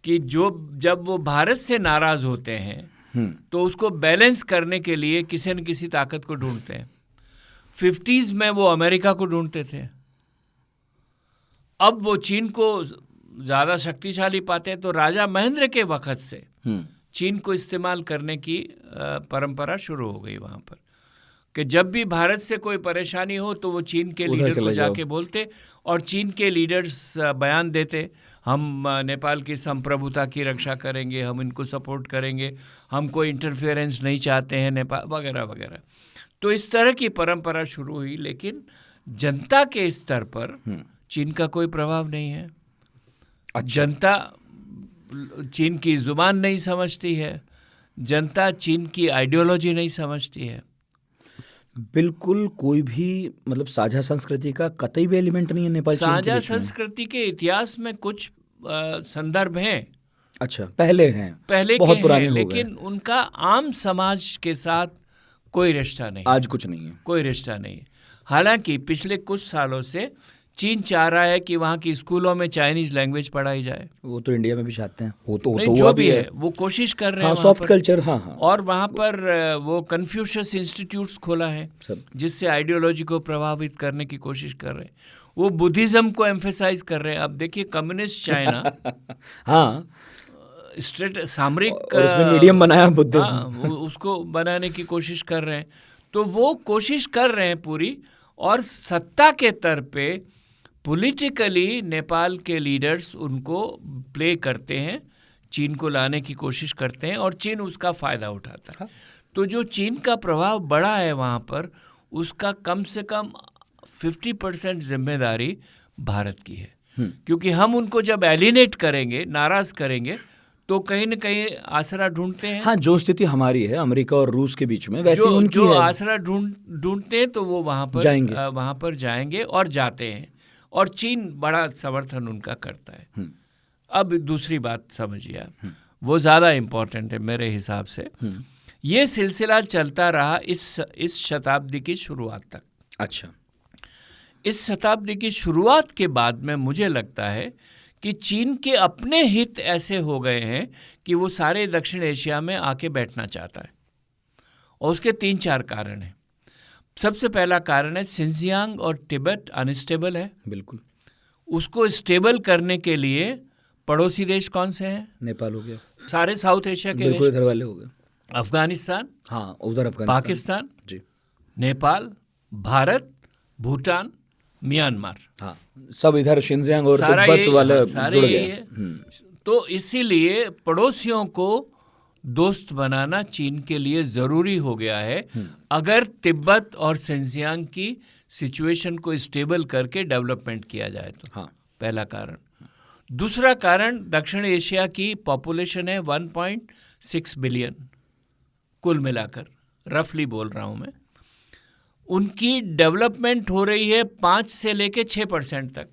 कि जब वो भारत से नाराज होते हैं तो उसको बैलेंस करने के लिए किसी न किसी ताकत को ढूंढते हैं। 50s में वो अमेरिका को ढूंढते थे, अब वो चीन को ज़्यादा शक्तिशाली पाते हैं, तो राजा महेंद्र के वक्त से चीन को इस्तेमाल करने की परंपरा शुरू हो गई वहाँ पर, कि जब भी भारत से कोई परेशानी हो तो वो चीन के लीडर को जाके बोलते, और चीन के लीडर्स बयान देते, हम नेपाल की संप्रभुता की रक्षा करेंगे, हम इनको सपोर्ट करेंगे, हम कोई इंटरफेरेंस नहीं चाहते हैं नेपाल वगैरह वगैरह। तो इस तरह की परंपरा शुरू हुई, लेकिन जनता के स्तर पर चीन का कोई प्रभाव नहीं है। जनता चीन की जुबान नहीं समझती है, जनता चीन की आइडियोलॉजी नहीं समझती है। बिल्कुल कोई भी मतलब साझा संस्कृति का कतई भी एलिमेंट नहीं है नेपाल चीन के बीच में। साझा संस्कृति के इतिहास में कुछ संदर्भ हैं। अच्छा, पहले बहुत पुराने हैं, लेकिन उनका आम समाज के साथ कोई रिश्ता नहीं, आज कुछ नहीं है, कोई रिश्ता नहीं। हालांकि पिछले कुछ सालों से चीन चाह रहा है कि वहाँ की स्कूलों में चाइनीज लैंग्वेज पढ़ाई जाए। वो तो इंडिया में भी चाहते हैं, वो तो जो भी है वो कोशिश कर रहे हैं, सॉफ्ट कल्चर। और वहाँ पर वो कन्फ्यूशियस इंस्टीट्यूट्स खोला है जिससे आइडियोलॉजी को प्रभावित करने की कोशिश कर रहे हैं। वो बुद्धिज्म को एम्फेसाइज कर रहे हैं। अब देखिए, कम्युनिस्ट चाइना स्ट्रेट सामरिक मीडियम बनाया बुद्धिज्म, उसको बनाने की कोशिश कर रहे हैं। तो वो कोशिश कर रहे हैं पूरी, और सत्ता के तर पे पॉलिटिकली नेपाल के लीडर्स उनको प्ले करते हैं, चीन को लाने की कोशिश करते हैं, और चीन उसका फ़ायदा उठाता है। तो जो चीन का प्रभाव बढ़ा है वहाँ पर, उसका कम से कम 50% जिम्मेदारी भारत की है। क्योंकि हम उनको जब एलिनेट करेंगे, नाराज़ करेंगे, तो कहीं न कहीं आसरा ढूंढते हैं। जो स्थिति हमारी है अमेरिका और रूस के बीच में, वैसे उनकी जो आसरा ढूंढते हैं, तो वो वहाँ पर जाएंगे और जाते हैं, और चीन बड़ा समर्थन उनका करता है। अब दूसरी बात समझिए आप, वो ज़्यादा इम्पोर्टेंट है मेरे हिसाब से। ये सिलसिला चलता रहा इस शताब्दी की शुरुआत तक। अच्छा, इस शताब्दी की शुरुआत के बाद में मुझे लगता है कि चीन के अपने हित ऐसे हो गए हैं कि वो सारे दक्षिण एशिया में आके बैठना चाहता है, और उसके 3-4 कारण हैं। सबसे पहला कारण है, सिंजियांग और तिब्बत अनस्टेबल है। बिल्कुल, उसको स्टेबल करने के लिए पड़ोसी देश कौन से हैं? नेपाल हो गया, सारे साउथ एशिया के बिल्कुल इधर वाले हो गए, अफगानिस्तान, उधर अफगानिस्तान, पाकिस्तान जी, नेपाल, भारत, भूटान म्यांमार, हाँ, सब इधर शिनजियांग और सारा तिब्बत वाले सारे जुड़ यही गए। है। तो इसीलिए पड़ोसियों को दोस्त बनाना चीन के लिए ज़रूरी हो गया है, अगर तिब्बत और शिनजियांग की सिचुएशन को स्टेबल करके डेवलपमेंट किया जाए तो। हाँ, पहला कारण। दूसरा कारण, दक्षिण एशिया की पॉपुलेशन है 1.6 बिलियन कुल मिलाकर, रफली बोल रहा हूँ मैं। उनकी डेवलपमेंट हो रही है 5 से लेके 6% तक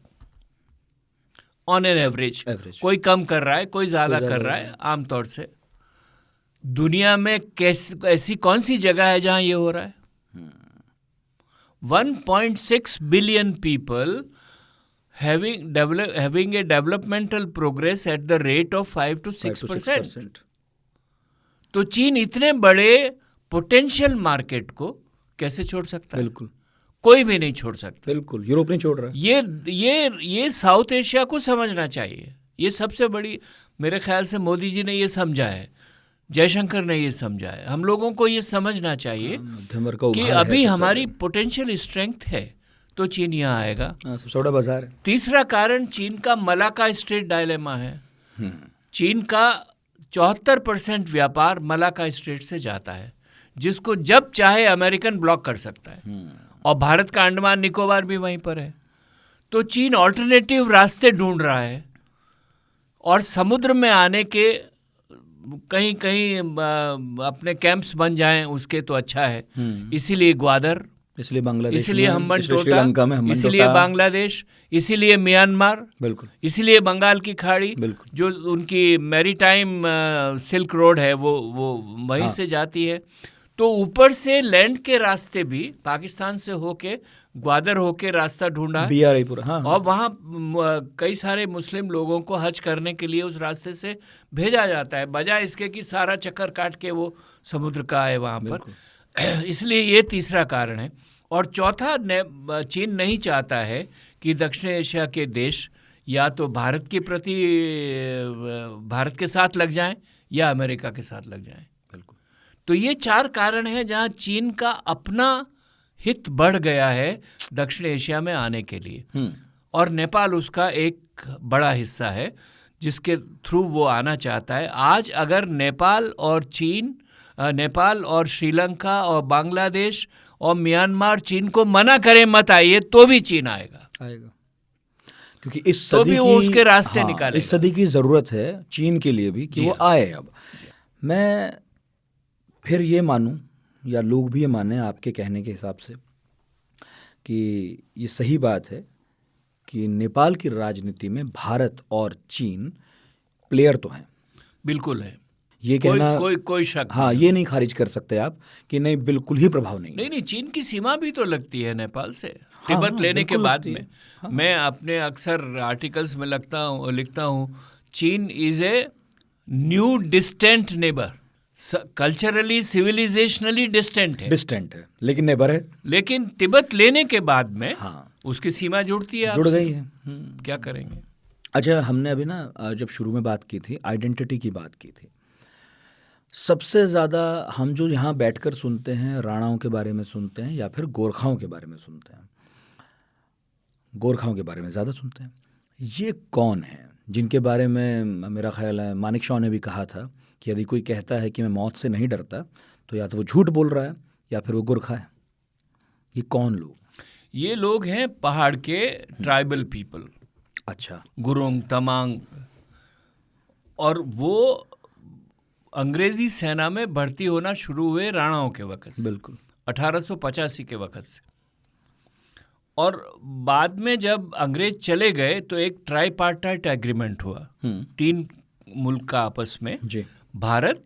ऑन एन एवरेज। कोई कम कर रहा है, कोई ज़्यादा कर रहा है, आमतौर से। दुनिया में ऐसी कौन सी जगह है जहां ये हो रहा है? 1.6 billion people having a developmental progress at the rate of 5 to 6%. तो चीन इतने बड़े पोटेंशियल मार्केट को कैसे छोड़ सकता है? बिल्कुल, कोई भी नहीं छोड़ सकता। बिल्कुल, यूरोप नहीं छोड़ रहा है। ये साउथ एशिया को समझना चाहिए। ये सबसे बड़ी, मेरे ख्याल से मोदी जी ने ये समझा है, जयशंकर ने ये समझा है। हम लोगों को ये समझना चाहिए कि अभी हमारी पोटेंशियल स्ट्रेंथ है तो चीन यहाँ आएगा। सबसे बड़ा बाजार है। तीसरा कारण, चीन का मलाका स्ट्रेट डायलेमा है। चीन का 74% व्यापार मलाका स्ट्रेट से जाता है, जिसको जब चाहे अमेरिकन ब्लॉक कर सकता है। और भारत का अंडमान निकोबार भी वहीं पर है। तो चीन ऑल्टरनेटिव रास्ते ढूंढ रहा है, और समुद्र में आने के कहीं कहीं अपने कैंप्स बन जाएं उसके तो अच्छा है। इसीलिए ग्वादर, इसलिए बांग्लादेश, इसीलिए हम्बनटोटा, श्रीलंका में इसीलिए बांग्लादेश, इसीलिए म्यांमार, बिल्कुल, इसीलिए बंगाल की खाड़ी, जो उनकी मैरीटाइम सिल्क रोड है वो वहीं से जाती है। तो ऊपर से लैंड के रास्ते भी पाकिस्तान से होके ग्वादर होके रास्ता ढूंढा है, BRI पूरा। हाँ, और वहाँ कई सारे मुस्लिम लोगों को हज करने के लिए उस रास्ते से भेजा जाता है, बजाय इसके कि सारा चक्कर काट के वो समुद्र का आए वहाँ पर। इसलिए ये तीसरा कारण है। और चौथा, चीन नहीं चाहता है कि दक्षिण एशिया के देश या तो भारत के प्रति भारत के साथ लग जाएं या अमेरिका के साथ लग जाएं। बिल्कुल। तो ये 4 कारण हैं जहाँ चीन का अपना हित बढ़ गया है दक्षिण एशिया में आने के लिए, और नेपाल उसका एक बड़ा हिस्सा है जिसके थ्रू वो आना चाहता है। आज अगर नेपाल और श्रीलंका और बांग्लादेश और म्यांमार चीन को मना करें मत आइए, तो भी चीन आएगा, क्योंकि इस सदी की उसके रास्ते निकालेगा। इस सदी की ज़रूरत है चीन के लिए भी कि वो आए। अब मैं फिर ये मानूं, या लोग भी ये माने आपके कहने के हिसाब से, कि ये सही बात है कि नेपाल की राजनीति में भारत और चीन प्लेयर तो हैं। बिल्कुल है, ये कहना कोई शक। हाँ, ये नहीं खारिज कर सकते आप कि नहीं, बिल्कुल ही प्रभाव नहीं। चीन की सीमा भी तो लगती है नेपाल से, तिब्बत लेने के बाद में। मैं अपने अक्सर आर्टिकल्स में लिखता हूँ, चीन is a new distant neighbour, culturally civilisationally distant है, लेकिन नेबर है। लेकिन तिब्बत लेने के बाद में उसकी सीमा जुड़ गई है। क्या करेंगे? अच्छा, हमने अभी ना जब शुरू में बात की थी, आइडेंटिटी की बात की थी, सबसे ज़्यादा हम जो यहाँ बैठकर सुनते हैं, राणाओं के बारे में सुनते हैं या फिर गोरखाओं के बारे में सुनते हैं, गोरखाओं के बारे में ज़्यादा सुनते हैं। ये कौन है जिनके बारे में मेरा ख्याल है मानेकशॉ ने भी कहा था कि यदि कोई कहता है कि मैं मौत से नहीं डरता, तो या तो वो झूठ बोल रहा है या फिर वो गोरखा है। ये कौन लोग? ये लोग हैं पहाड़ के ट्राइबल पीपल। अच्छा। गुरुंग, तमांग, और वो अंग्रेजी सेना में भर्ती होना शुरू हुए राणाओं के वक्त से। बिल्कुल, 1885 के वक्त से। और बाद में जब अंग्रेज चले गए तो एक ट्राईपार्टाइट एग्रीमेंट हुआ 3 मुल्क का आपस में जी। भारत,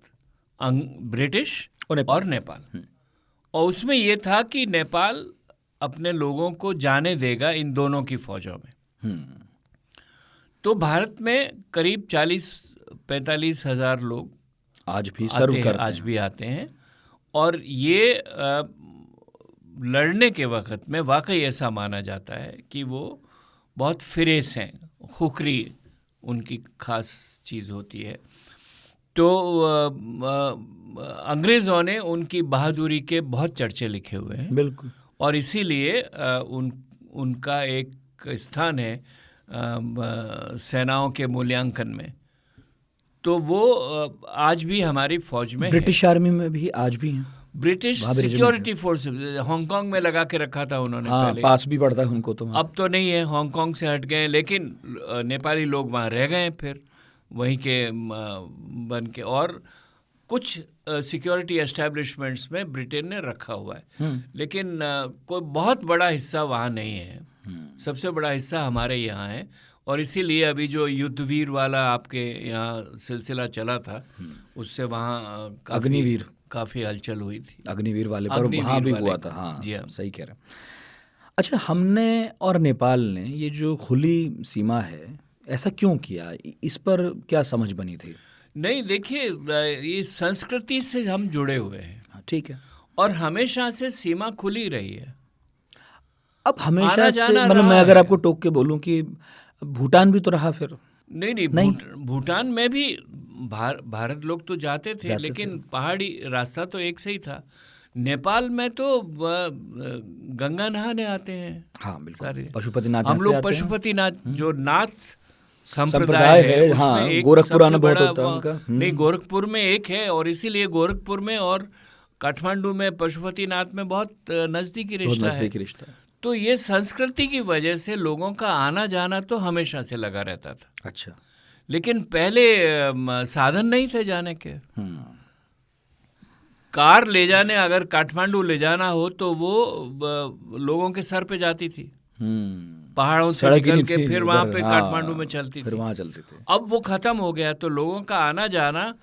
ब्रिटिश और नेपाल। और उसमें ये था कि नेपाल अपने लोगों को जाने देगा इन दोनों की फौजों में। तो भारत में करीब 40-45 हज़ार लोग आज भी सर्व करते हैं, आज भी आते हैं। और ये लड़ने के वक्त में वाकई ऐसा माना जाता है कि वो बहुत फिरेस हैं, खुखरी उनकी खास चीज़ होती है। तो अंग्रेज़ों ने उनकी बहादुरी के बहुत चर्चे लिखे हुए हैं। बिल्कुल। और इसीलिए उनका एक स्थान है सेनाओं के मूल्यांकन में, तो वो आज भी हमारी फौज में ब्रिटिश आर्मी में भी आज भी हैं। ब्रिटिश सिक्योरिटी फोर्स हांगकांग में लगा के रखा था उन्होंने। हाँ, पहले पास भी पड़ता है उनको तो। अब तो नहीं है, हांगकांग से हट गए, लेकिन नेपाली लोग वहाँ रह गए फिर वहीं के बन के, और कुछ सिक्योरिटी एस्टेब्लिशमेंट्स में ब्रिटेन ने रखा हुआ है, लेकिन कोई बहुत बड़ा हिस्सा वहाँ नहीं है। सबसे बड़ा हिस्सा हमारे यहाँ है, और इसीलिए अभी जो युद्धवीर वाला आपके यहाँ सिलसिला चला था, उससे वहाँ अग्निवीर काफ़ी हलचल हुई थी। अग्निवीर वाले पर वहाँ भी हुआ था। हाँ जी हाँ, सही कह रहे हैं। अच्छा, हमने और नेपाल ने ये जो खुली सीमा है, ऐसा क्यों किया? इस पर क्या समझ बनी थी? नहीं, देखिए, ये संस्कृति से हम जुड़े हुए हैं। हाँ, ठीक है। और हमेशा से सीमा खुली रही है। अब हमेशा से, मतलब मैं अगर आपको टोक के बोलूं कि भूटान भी तो रहा फिर। नहीं, भूटान में भी भारत लोग तो जाते थे, लेकिन पहाड़ी रास्ता तो एक से ही था। नेपाल में तो गंगा नहाने आते हैं। हाँ बिल्कुल, सारे पशुपतिनाथ हम लोग पशुपतिनाथ जो नाथ संप्रदाय है, हाँ, गोरखपुर आना बहुत होता है उनका। नहीं, गोरखपुर में एक है, और इसीलिए गोरखपुर में और काठमांडू में पशुपतिनाथ में बहुत नजदीकी रिश्ता है। तो ये संस्कृति की वजह से लोगों का आना जाना तो हमेशा से लगा रहता था। अच्छा, लेकिन पहले साधन नहीं थे जाने के। कार ले जाने, अगर काठमांडू ले जाना हो तो वो लोगों के सर पे जाती थी, पहाड़ों से निकल के फिर वहाँ पे काठमांडू में चलती थी, फिर वहाँ चलती थी। अब वो खत्म हो गया, तो लोगों का आना जाना,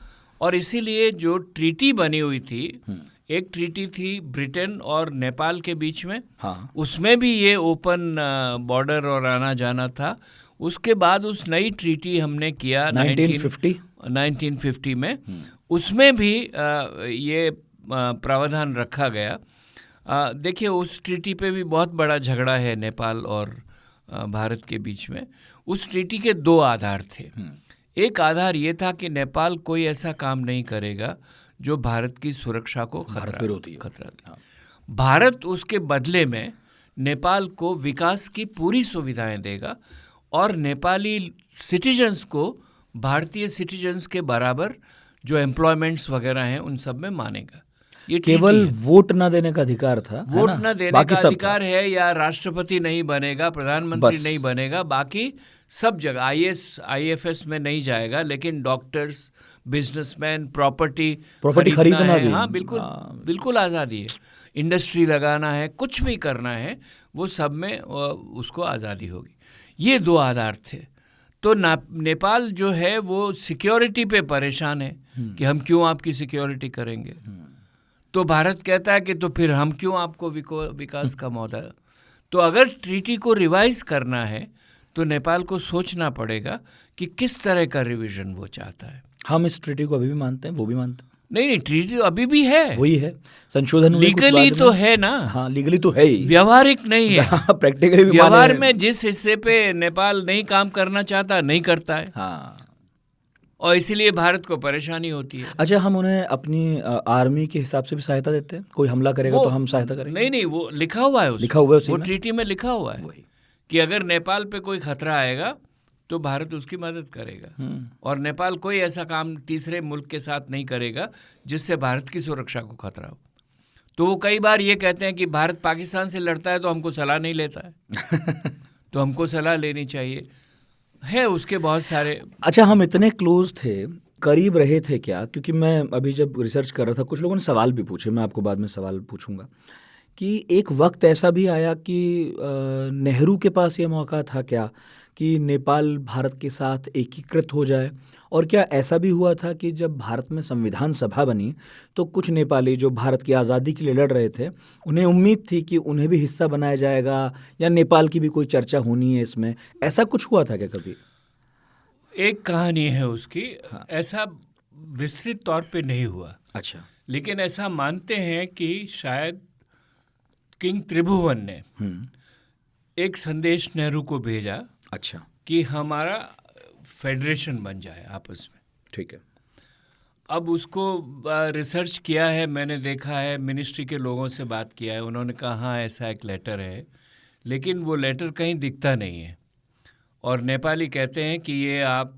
और इसीलिए जो ट्रीटी बनी हुई थी, एक ट्रीटी थी ब्रिटेन और नेपाल के बीच में, हाँ, उसमें भी ये ओपन बॉर्डर और आना जाना था। उसके बाद उस नई ट्रीटी हमने किया 1950 में, उसमें भी ये प्रावधान रखा गया। देखिए, उस ट्रीटी पे भी बहुत बड़ा झगड़ा है नेपाल और भारत के बीच में। उस ट्रीटी के दो आधार थे। एक आधार ये था कि नेपाल कोई ऐसा काम नहीं करेगा जो भारत की सुरक्षा को खतरा। भारत उसके बदले में नेपाल को विकास की पूरी सुविधाएं देगा, और नेपाली सिटीजन्स को भारतीय सिटीजन्स के बराबर जो एम्प्लॉयमेंट्स वगैरह हैं उन सब में मानेगा। ये केवल वोट न देने का अधिकार था, वोट न देने का अधिकार है, या राष्ट्रपति नहीं बनेगा, प्रधानमंत्री नहीं बनेगा, बाकी सब जगह IAS में नहीं जाएगा, लेकिन डॉक्टर्स, बिजनेसमैन, प्रॉपर्टी खरीदना भी, हाँ बिल्कुल आज़ादी है। इंडस्ट्री लगाना है, कुछ भी करना है, वो सब में उसको आज़ादी होगी। ये दो आधार थे। तो नेपाल जो है वो सिक्योरिटी पे परेशान है कि हम क्यों आपकी सिक्योरिटी करेंगे। तो भारत कहता है कि तो फिर हम क्यों आपको विकास का मौका। तो अगर ट्रीटी को रिवाइज करना है तो नेपाल को सोचना पड़ेगा कि किस तरह का रिवीजन वो चाहता है। हम इस ट्रीटी को अभी भी मानते हैं, वो भी मानते हैं। नहीं, ट्रीटी तो अभी भी है, वही है, संशोधन लीगली तो है ना। हाँ, लीगली तो है ही, व्यवहारिक नहीं है। प्रैक्टिकली भी व्यवहार में जिस हिस्से पे नेपाल नहीं काम करना चाहता, नहीं करता है। हाँ, और इसीलिए भारत को परेशानी होती है। अच्छा, हम उन्हें अपनी आर्मी के हिसाब से भी सहायता देते हैं? कोई हमला करेगा तो हम सहायता करेंगे? नहीं, वो लिखा हुआ है, वो ट्रीटी में लिखा हुआ है कि अगर नेपाल पे कोई खतरा आएगा तो भारत उसकी मदद करेगा, और नेपाल कोई ऐसा काम तीसरे मुल्क के साथ नहीं करेगा जिससे भारत की सुरक्षा को खतरा हो। तो वो कई बार ये कहते हैं कि भारत पाकिस्तान से लड़ता है तो हमको सलाह नहीं लेता है तो हमको सलाह लेनी चाहिए, है उसके बहुत सारे। अच्छा, हम इतने क्लोज थे, करीब रहे थे क्या? क्योंकि मैं अभी जब रिसर्च कर रहा था, कुछ लोगों ने सवाल भी पूछे, मैं आपको बाद में सवाल पूछूंगा, कि एक वक्त ऐसा भी आया कि नेहरू के पास ये मौका था क्या कि नेपाल भारत के साथ एकीकृत हो जाए? और क्या ऐसा भी हुआ था कि जब भारत में संविधान सभा बनी तो कुछ नेपाली जो भारत की आज़ादी के लिए लड़ रहे थे, उन्हें उम्मीद थी कि उन्हें भी हिस्सा बनाया जाएगा, या नेपाल की भी कोई चर्चा होनी है इसमें? ऐसा कुछ हुआ था क्या कभी? एक कहानी है उसकी। हाँ। ऐसा विस्तृत तौर पे नहीं हुआ। अच्छा। लेकिन ऐसा मानते हैं कि शायद किंग त्रिभुवन ने एक संदेश नेहरू को भेजा, अच्छा, कि हमारा फेडरेशन बन जाए आपस में। ठीक है। अब उसको रिसर्च किया है मैंने, देखा है, मिनिस्ट्री के लोगों से बात किया है, उन्होंने कहा हाँ ऐसा एक लेटर है लेकिन वो लेटर कहीं दिखता नहीं है। और नेपाली कहते हैं कि ये आप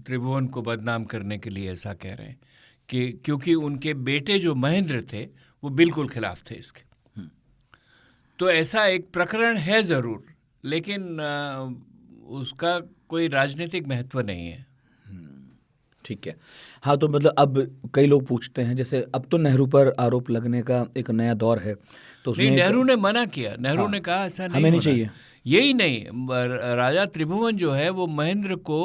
त्रिभुवन को बदनाम करने के लिए ऐसा कह रहे हैं कि क्योंकि उनके बेटे जो महेंद्र थे वो बिल्कुल खिलाफ थे इसके। तो ऐसा एक प्रकरण है ज़रूर, लेकिन उसका कोई राजनीतिक महत्व नहीं है। ठीक है। हाँ, तो मतलब अब कई लोग पूछते हैं, जैसे अब तो नेहरू पर आरोप लगने का एक नया दौर है, तो उसमें नेहरू ने मना किया। नेहरू ने कहा ऐसा नहीं हमें नहीं चाहिए। यही नहीं, राजा त्रिभुवन जो है वो महेंद्र को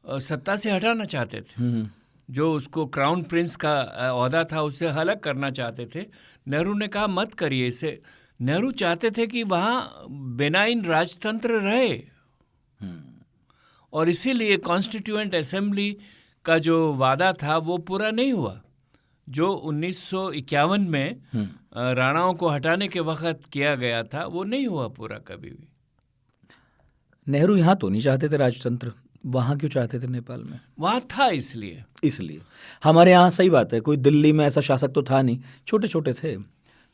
सत्ता से हटाना चाहते थे। जो उसको क्राउन प्रिंस का ओहदा था उससे अलग करना चाहते थे। नेहरू ने कहा मत करिए इसे। नेहरू चाहते थे कि वहाँ बेनाइन राजतंत्र रहे, और इसीलिए कॉन्स्टिट्यूएंट असेंबली का जो वादा था वो पूरा नहीं हुआ, जो 1951 में राणाओं को हटाने के वक्त किया गया था, वो नहीं हुआ पूरा कभी भी। नेहरू यहाँ तो नहीं चाहते थे राजतंत्र, वहाँ क्यों चाहते थे नेपाल में? वहाँ था इसलिए हमारे यहाँ सही बात है, कोई दिल्ली में ऐसा शासक तो था नहीं, छोटे छोटे थे,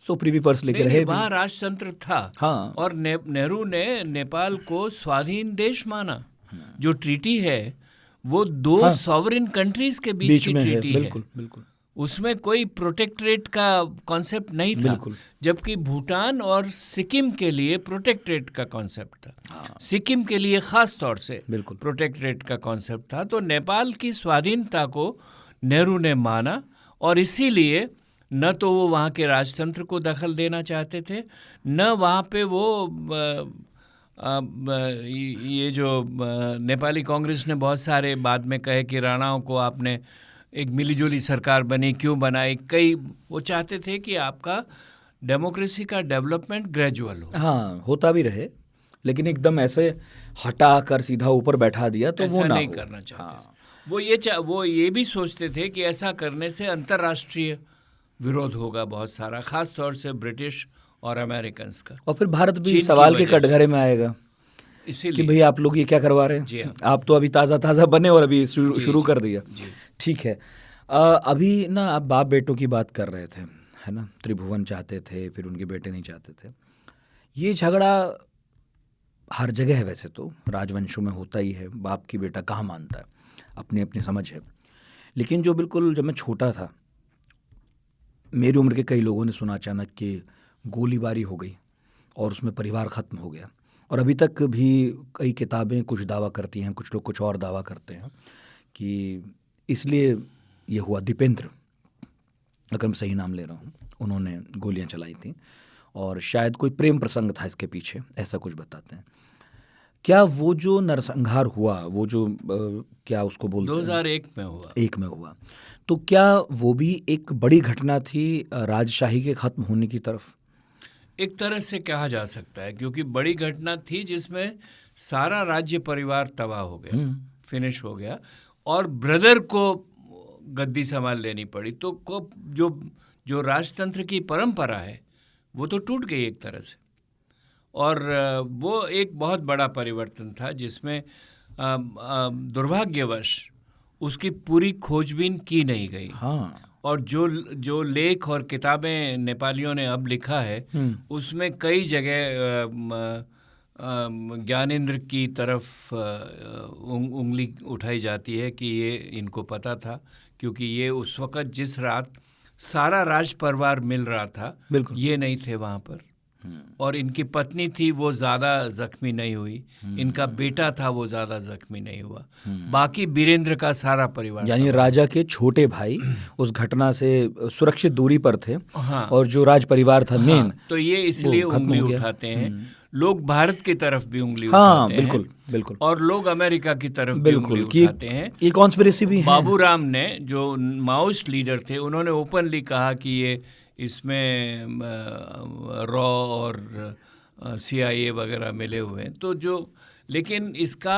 सो प्रिवी पर्स लेके रहे। वहाँ राजतंत्र था। हाँ। और नेहरू ने नेपाल को स्वाधीन देश माना। जो ट्रीटी है वो दो सॉवरेन कंट्रीज के बीच की ट्रीटी है। बिल्कुल। उसमें कोई प्रोटेक्टरेट का कॉन्सेप्ट नहीं था, जबकि भूटान और सिक्किम के लिए प्रोटेक्टरेट का कॉन्सेप्ट था। सिक्किम के लिए खास तौर से प्रोटेक्टरेट का कॉन्सेप्ट था। तो नेपाल की स्वाधीनता को नेहरू ने माना, और इसीलिए न तो वो वहाँ के राजतंत्र को दखल देना चाहते थे, न वहाँ पे वो ये जो नेपाली कांग्रेस ने बहुत सारे बाद में कहे कि राणाओं को आपने एक मिलीजुली सरकार बनी, क्यों बनाई, कई वो चाहते थे कि आपका डेमोक्रेसी का डेवलपमेंट ग्रेजुअल हो। हाँ, होता भी रहे, लेकिन एकदम ऐसे हटा कर सीधा ऊपर बैठा दिया तो वो ना नहीं करना चाहते। वो ये भी सोचते थे कि ऐसा करने से अंतर्राष्ट्रीय विरोध होगा बहुत सारा, खास तौर से ब्रिटिश और अमेरिकन का, और फिर भारत भी सवाल के कटघरे में आएगा कि भाई आप लोग ये क्या करवा रहे हैं, आप तो अभी ताज़ा बने और अभी शुरू कर दिया। ठीक है। अभी ना आप बाप बेटों की बात कर रहे थे, है ना, त्रिभुवन चाहते थे, फिर उनके बेटे नहीं चाहते थे। ये झगड़ा हर जगह है, वैसे तो राजवंशों में होता ही है, बाप की बेटा कहाँ मानता है, अपनी अपनी समझ है। लेकिन जो बिल्कुल जब मैं छोटा था, मेरी उम्र के कई लोगों ने सुना अचानक कि गोलीबारी हो गई और उसमें परिवार ख़त्म हो गया, और अभी तक भी कई किताबें कुछ दावा करती हैं, कुछ लोग कुछ और दावा करते हैं कि इसलिए ये हुआ। दीपेंद्र, अगर मैं सही नाम ले रहा हूँ, उन्होंने गोलियां चलाई थी, और शायद कोई प्रेम प्रसंग था इसके पीछे, ऐसा कुछ बताते हैं। क्या वो जो नरसंहार हुआ, वो जो क्या उसको बोलते हैं, 2001 में हुआ, तो क्या वो भी एक बड़ी घटना थी राजशाही के ख़त्म होने की तरफ? एक तरह से कहा जा सकता है, क्योंकि बड़ी घटना थी जिसमें सारा राज्य परिवार तबाह हो गया, फिनिश हो गया, और ब्रदर को गद्दी संभाल लेनी पड़ी। तो जो राजतंत्र की परंपरा है वो तो टूट गई एक तरह से, और वो एक बहुत बड़ा परिवर्तन था जिसमें दुर्भाग्यवश उसकी पूरी खोजबीन की नहीं गई। हाँ। और जो लेख और किताबें नेपालियों ने अब लिखा है उसमें कई जगह ज्ञानेंद्र की तरफ उंगली उठाई जाती है कि ये इनको पता था, क्योंकि ये उस वक़्त जिस रात सारा राज परिवार मिल रहा था, ये नहीं थे वहाँ पर, और इनकी पत्नी थी वो ज़्यादा जख्मी नहीं हुई, इनका बेटा था वो ज़्यादा जख्मी नहीं हुआ, बाकी वीरेंद्र का सारा परिवार, यानी राजा के छोटे भाई उस घटना से सुरक्षित दूरी पर थे। हाँ। और जो राज परिवार था मेन, तो ये इसलिए उंगली उठाते हैं लोग, भारत की तरफ भी उंगली उठाते हैं, बिल्कुल, और लोग अमेरिका की तरफ भी उंगली उठाते हैं। ये कॉन्स्पिरेसी भी है। बाबूराम ने, जो माओइस्ट लीडर थे, उन्होंने ओपनली कहा कि ये इसमें रॉ और CIA वगैरह मिले हुए हैं, तो लेकिन इसका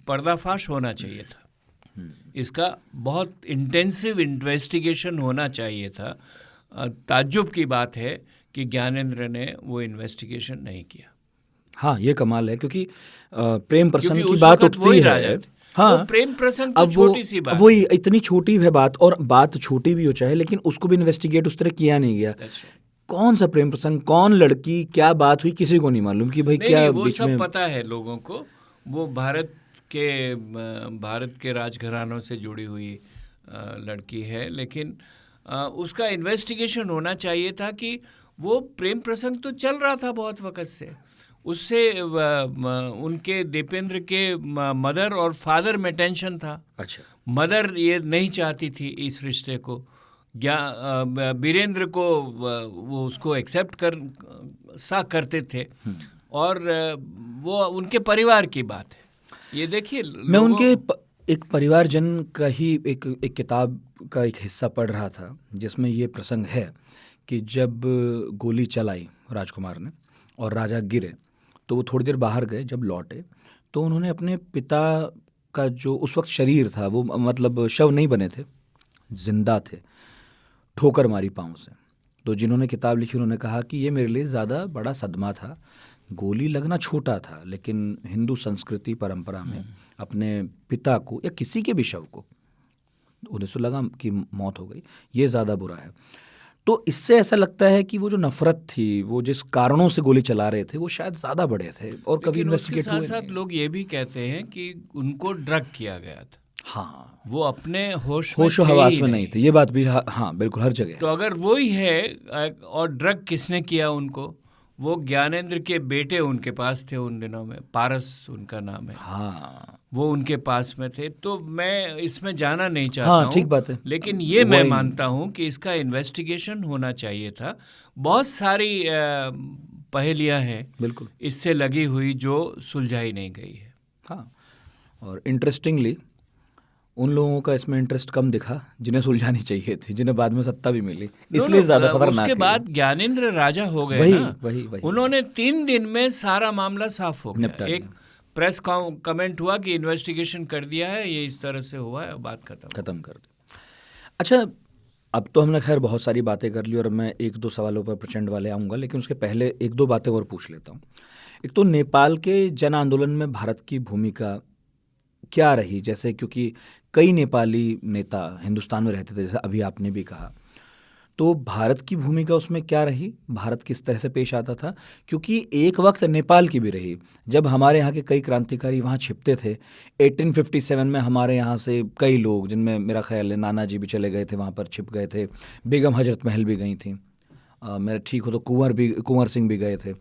पर्दाफाश होना चाहिए था, इसका बहुत इंटेंसिव इन्वेस्टिगेशन होना चाहिए था। ताज्जुब की बात है कि ज्ञानेंद्र ने वो इन्वेस्टिगेशन नहीं किया। हाँ, ये कमाल है, क्योंकि प्रेम प्रसंग की बात उठती है। हाँ, प्रेम प्रसंग तो छोटी सी बात, वही इतनी छोटी है बात, और बात छोटी भी हो चाहे, लेकिन उसको भी इन्वेस्टिगेट उस तरह किया नहीं गया। कौन सा प्रेम प्रसंग, कौन लड़की, क्या बात हुई, किसी को नहीं मालूम कि भाई क्या वो बीच सब में। पता है लोगों को, वो भारत के राजघरानों से जुड़ी हुई लड़की है, लेकिन उसका इन्वेस्टिगेशन होना चाहिए था कि वो प्रेम प्रसंग तो चल रहा था बहुत वक्त से, उससे उनके दीपेंद्र के मदर और फादर में टेंशन था। अच्छा। मदर ये नहीं चाहती थी इस रिश्ते को, वीरेंद्र को वो उसको एक्सेप्ट करते थे, और वो उनके परिवार की बात है। ये देखिए, मैं उनके एक परिवारजन का ही एक किताब का एक हिस्सा पढ़ रहा था जिसमें ये प्रसंग है कि जब गोली चलाई राजकुमार ने और राजा गिरे तो वो थोड़ी देर बाहर गए, जब लौटे तो उन्होंने अपने पिता का जो उस वक्त शरीर था, वो मतलब शव नहीं बने थे, जिंदा थे, ठोकर मारी पाँव से। तो जिन्होंने किताब लिखी उन्होंने कहा कि ये मेरे लिए ज़्यादा बड़ा सदमा था, गोली लगना छोटा था, लेकिन हिंदू संस्कृति परंपरा में अपने पिता को या किसी के भी शव को, उन्हें तो लगा कि मौत हो गई, ये ज़्यादा बुरा है। तो इससे ऐसा लगता है कि वो जो नफरत थी, वो जिस कारणों से गोली चला रहे थे, वो शायद ज़्यादा बड़े थे और कभी इन्वेस्टिगेट हुए नहीं। साथ लोग ये भी कहते हैं कि उनको ड्रग किया गया था। हाँ, वो अपने होश हवास में नहीं थे, ये बात भी हाँ बिल्कुल हर जगह। तो अगर वो ही है, और ड्रग किसने किया उनको, वो ज्ञानेंद्र के बेटे उनके पास थे उन दिनों में, पारस उनका नाम है। हाँ, वो उनके पास में थे। तो मैं इसमें जाना नहीं चाहता हूँ, ठीक बात है, लेकिन ये मैं मानता हूँ कि इसका इन्वेस्टिगेशन होना चाहिए था। बहुत सारी पहेलियाँ हैं बिल्कुल इससे लगी हुई जो सुलझाई नहीं गई है। हाँ, और इंटरेस्टिंगली उन लोगों का इसमें इंटरेस्ट कम दिखा जिन्हें सुलझानी चाहिए थी, जिन्हें बाद में सत्ता भी मिली, इसलिए ज़्यादा खतरनाक। उसके बाद ज्ञानेंद्र राजा हो गए ना, वही उन्होंने 3 दिन में सारा मामला साफ हो गया। एक प्रेस कमेंट हुआ कि इन्वेस्टिगेशन कर दिया है, ये इस तरह से हुआ है, बात खत्म कर दी। अच्छा, अब तो हमने खैर बहुत सारी बातें कर ली और मैं 1-2 सवालों पर प्रचंड वाले आऊँगा, लेकिन उसके पहले 1-2 बातें और पूछ लेता हूँ। एक तो नेपाल के जन आंदोलन में भारत की भूमिका क्या रही, जैसे क्योंकि कई नेपाली नेता हिंदुस्तान में रहते थे, जैसे अभी आपने भी कहा, तो भारत की भूमिका उसमें क्या रही, भारत किस तरह से पेश आता था? क्योंकि एक वक्त नेपाल की भी रही जब हमारे यहाँ के कई क्रांतिकारी वहाँ छिपते थे। 1857 में हमारे यहाँ से कई लोग, जिनमें मेरा ख्याल है नाना जी भी चले गए थे, वहाँ पर छिप गए थे, बेगम हजरत महल भी गई थी, मेरा ठीक हो तो कुंवर सिंह भी गए थे।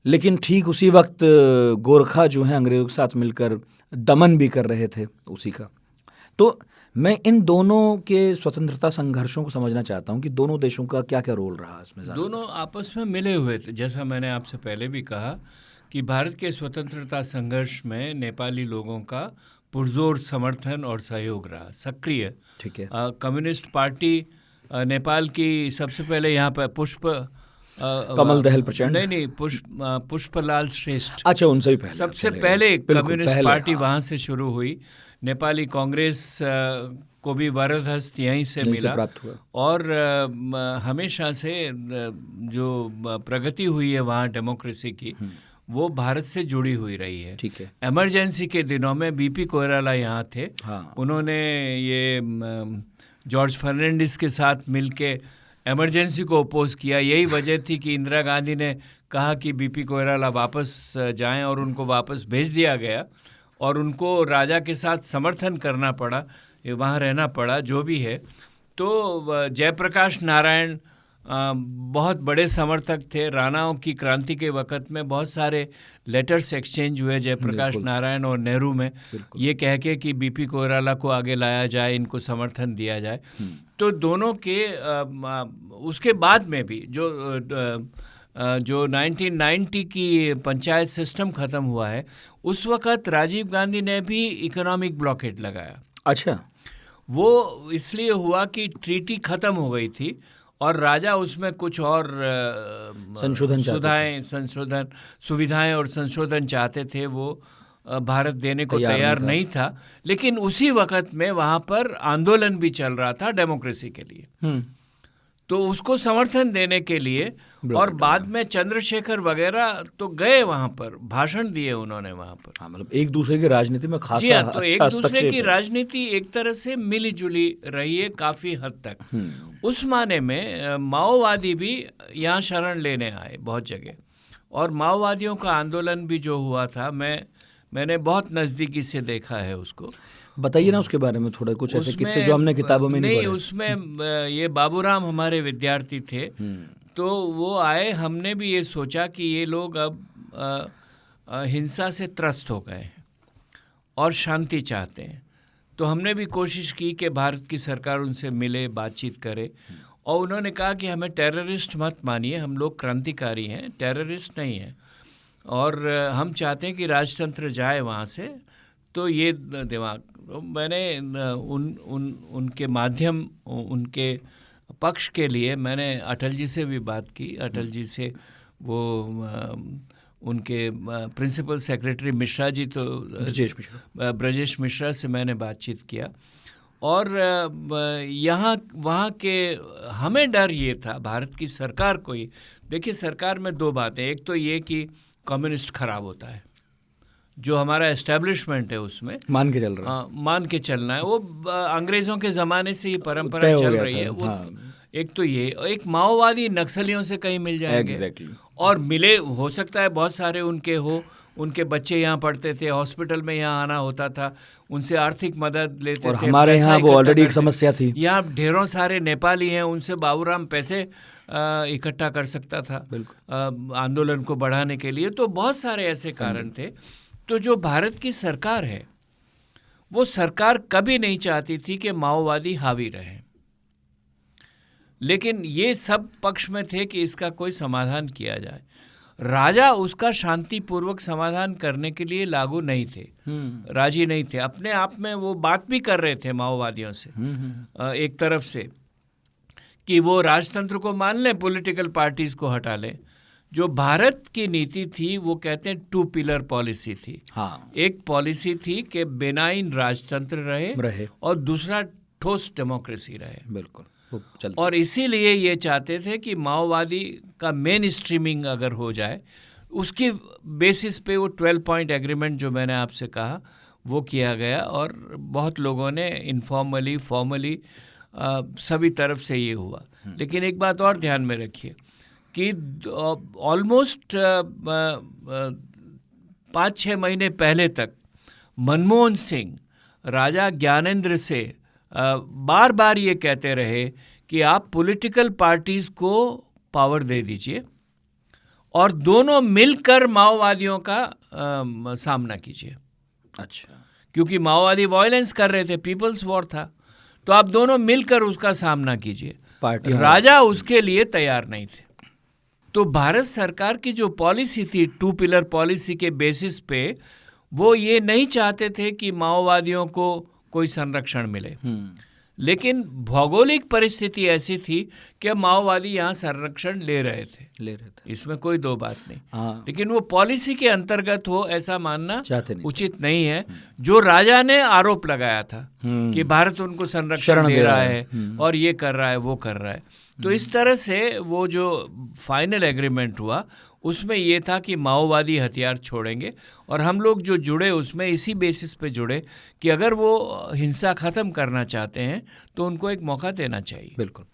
लेकिन ठीक उसी वक्त गोरखा जो हैं अंग्रेज़ों के साथ मिलकर दमन भी कर रहे थे उसी का। तो मैं इन दोनों के स्वतंत्रता संघर्षों को समझना चाहता हूं कि दोनों देशों का क्या क्या रोल रहा इसमें। दोनों आपस में मिले हुए थे, जैसा मैंने आपसे पहले भी कहा कि भारत के स्वतंत्रता संघर्ष में नेपाली लोगों का पुरजोर समर्थन और सहयोग रहा, सक्रिय। ठीक है। कम्युनिस्ट पार्टी नेपाल की सबसे पहले यहाँ पर कमल दहल प्रचंड, नहीं पुष्पलाल श्रेष्ठ, अच्छा उनसे भी पहले, सबसे पहले कम्युनिस्ट पार्टी वहाँ से शुरू हुई। नेपाली कांग्रेस को भी वरदहस्त यहीं से मिला प्राप्त हुआ, और हमेशा से जो प्रगति हुई है वहाँ डेमोक्रेसी की, वो भारत से जुड़ी हुई रही है। ठीक है। इमरजेंसी के दिनों में बीपी कोइराला यहाँ थे। हाँ। उन्होंने ये जॉर्ज फर्नांडिस के साथ मिलके इमरजेंसी को अपोज किया। यही वजह थी कि इंदिरा गांधी ने कहा कि बीपी कोइराला वापस जाएं, और उनको वापस भेज दिया गया और उनको राजा के साथ समर्थन करना पड़ा, वहाँ रहना पड़ा, जो भी है। तो जयप्रकाश नारायण बहुत बड़े समर्थक थे। राणाओं की क्रांति के वक्त में बहुत सारे लेटर्स एक्सचेंज हुए जयप्रकाश नारायण और नेहरू में, ये कह के कि बीपी कोइराला को आगे लाया जाए, इनको समर्थन दिया जाए। तो दोनों के उसके बाद में भी जो 1990 की पंचायत सिस्टम ख़त्म हुआ है, उस वक़्त राजीव गांधी ने भी इकोनॉमिक ब्लॉकेट लगाया। अच्छा। वो इसलिए हुआ कि ट्रीटी ख़त्म हो गई थी और राजा उसमें कुछ और सुविधाएं और संशोधन चाहते थे, वो भारत देने को तैयार नहीं था। लेकिन उसी वक़्त में वहाँ पर आंदोलन भी चल रहा था डेमोक्रेसी के लिए। तो उसको समर्थन देने के लिए, और बाद में चंद्रशेखर वगैरह तो गए वहाँ पर, भाषण दिए उन्होंने वहाँ पर। हाँ, मतलब एक दूसरे की राजनीति में खासा जी हाँ, तो अच्छा एक दूसरे की राजनीति एक तरह से मिली जुली रही है काफी हद तक। उस माने में माओवादी भी यहाँ शरण लेने आए बहुत जगह, और माओवादियों का आंदोलन भी जो हुआ था, मैंने बहुत नज़दीकी से देखा है उसको। बताइए ना उसके बारे में थोड़ा, कुछ ऐसे किस्से जो हमने किताबों में नहीं पढ़े। उसमें ये बाबूराम हमारे विद्यार्थी थे, तो वो आए, हमने भी ये सोचा कि ये लोग अब हिंसा से त्रस्त हो गए हैं और शांति चाहते हैं, तो हमने भी कोशिश की कि भारत की सरकार उनसे मिले, बातचीत करे, और उन्होंने कहा कि हमें टेररिस्ट मत मानिए, हम लोग क्रांतिकारी हैं, टेररिस्ट नहीं हैं, और हम चाहते हैं कि राजतंत्र जाए वहाँ से। तो ये दिमाग, तो मैंने उनके माध्यम, उनके पक्ष के लिए मैंने अटल जी से भी बात की। अटल जी से वो उनके प्रिंसिपल सेक्रेटरी मिश्रा जी, तो ब्रजेश मिश्रा से मैंने बातचीत किया, और यहाँ वहाँ के हमें डर ये था, भारत की सरकार को ही, देखिए सरकार में दो बातें, एक तो ये कि कम्युनिस्ट खराब होता है, जो हमारा एस्टेब्लिशमेंट है उसमें मान के चलना है, वो अंग्रेज़ों के ज़माने से ये परंपरा चल रही है वो। एक तो ये, एक माओवादी नक्सलियों से कहीं मिल जाएंगे, और मिले, हो सकता है बहुत सारे उनके बच्चे यहाँ पढ़ते थे, हॉस्पिटल में यहाँ आना होता था, उनसे आर्थिक मदद लेते और थे। हमारे यहाँ वो ऑलरेडी एक समस्या थी, यहाँ ढेरों सारे नेपाली हैं, उनसे बाबूराम पैसे इकट्ठा कर सकता था आंदोलन को बढ़ाने के लिए। तो बहुत सारे ऐसे कारण थे। तो जो भारत की सरकार है, वो सरकार कभी नहीं चाहती थी कि माओवादी हावी रहे, लेकिन ये सब पक्ष में थे कि इसका कोई समाधान किया जाए। राजा उसका शांतिपूर्वक समाधान करने के लिए लागू नहीं थे, राजी नहीं थे। अपने आप में वो बात भी कर रहे थे माओवादियों से एक तरफ से कि वो राजतंत्र को मान लें, पॉलिटिकल पार्टीज को हटा लें। जो भारत की नीति थी वो कहते हैं 2 पिलर पॉलिसी थी। हाँ। एक पॉलिसी थी कि बेनाइन राजतंत्र रहे और दूसरा ठोस डेमोक्रेसी रहे। बिल्कुल। और इसीलिए ये चाहते थे कि माओवादी का मेन स्ट्रीमिंग अगर हो जाए, उसके बेसिस पे वो 12 पॉइंट एग्रीमेंट जो मैंने आपसे कहा वो किया गया, और बहुत लोगों ने इनफॉर्मली फॉर्मली सभी तरफ से ये हुआ। लेकिन एक बात और ध्यान में रखिए कि ऑलमोस्ट 5-6 महीने पहले तक मनमोहन सिंह राजा ज्ञानेंद्र से बार बार ये कहते रहे कि आप पॉलिटिकल पार्टीज को पावर दे दीजिए और दोनों मिलकर माओवादियों का सामना कीजिए। अच्छा। क्योंकि माओवादी वायलेंस कर रहे थे, पीपल्स वॉर था, तो आप दोनों मिलकर उसका सामना कीजिए। राजा उसके लिए तैयार नहीं थे। तो भारत सरकार की जो पॉलिसी थी 2 पिलर पॉलिसी के बेसिस पे, वो ये नहीं चाहते थे कि माओवादियों को कोई संरक्षण मिले, लेकिन भौगोलिक परिस्थिति ऐसी थी कि माओवादी यहाँ संरक्षण ले रहे थे, इसमें कोई दो बात नहीं। हाँ। लेकिन वो पॉलिसी के अंतर्गत हो ऐसा मानना उचित नहीं है। जो राजा ने आरोप लगाया था कि भारत उनको संरक्षण दे रहा है और ये कर रहा है, वो कर रहा है, तो इस तरह से वो जो फाइनल एग्रीमेंट हुआ उसमें ये था कि माओवादी हथियार छोड़ेंगे, और हम लोग जो जुड़े उसमें इसी बेसिस पे जुड़े कि अगर वो हिंसा ख़त्म करना चाहते हैं तो उनको एक मौका देना चाहिए। बिल्कुल।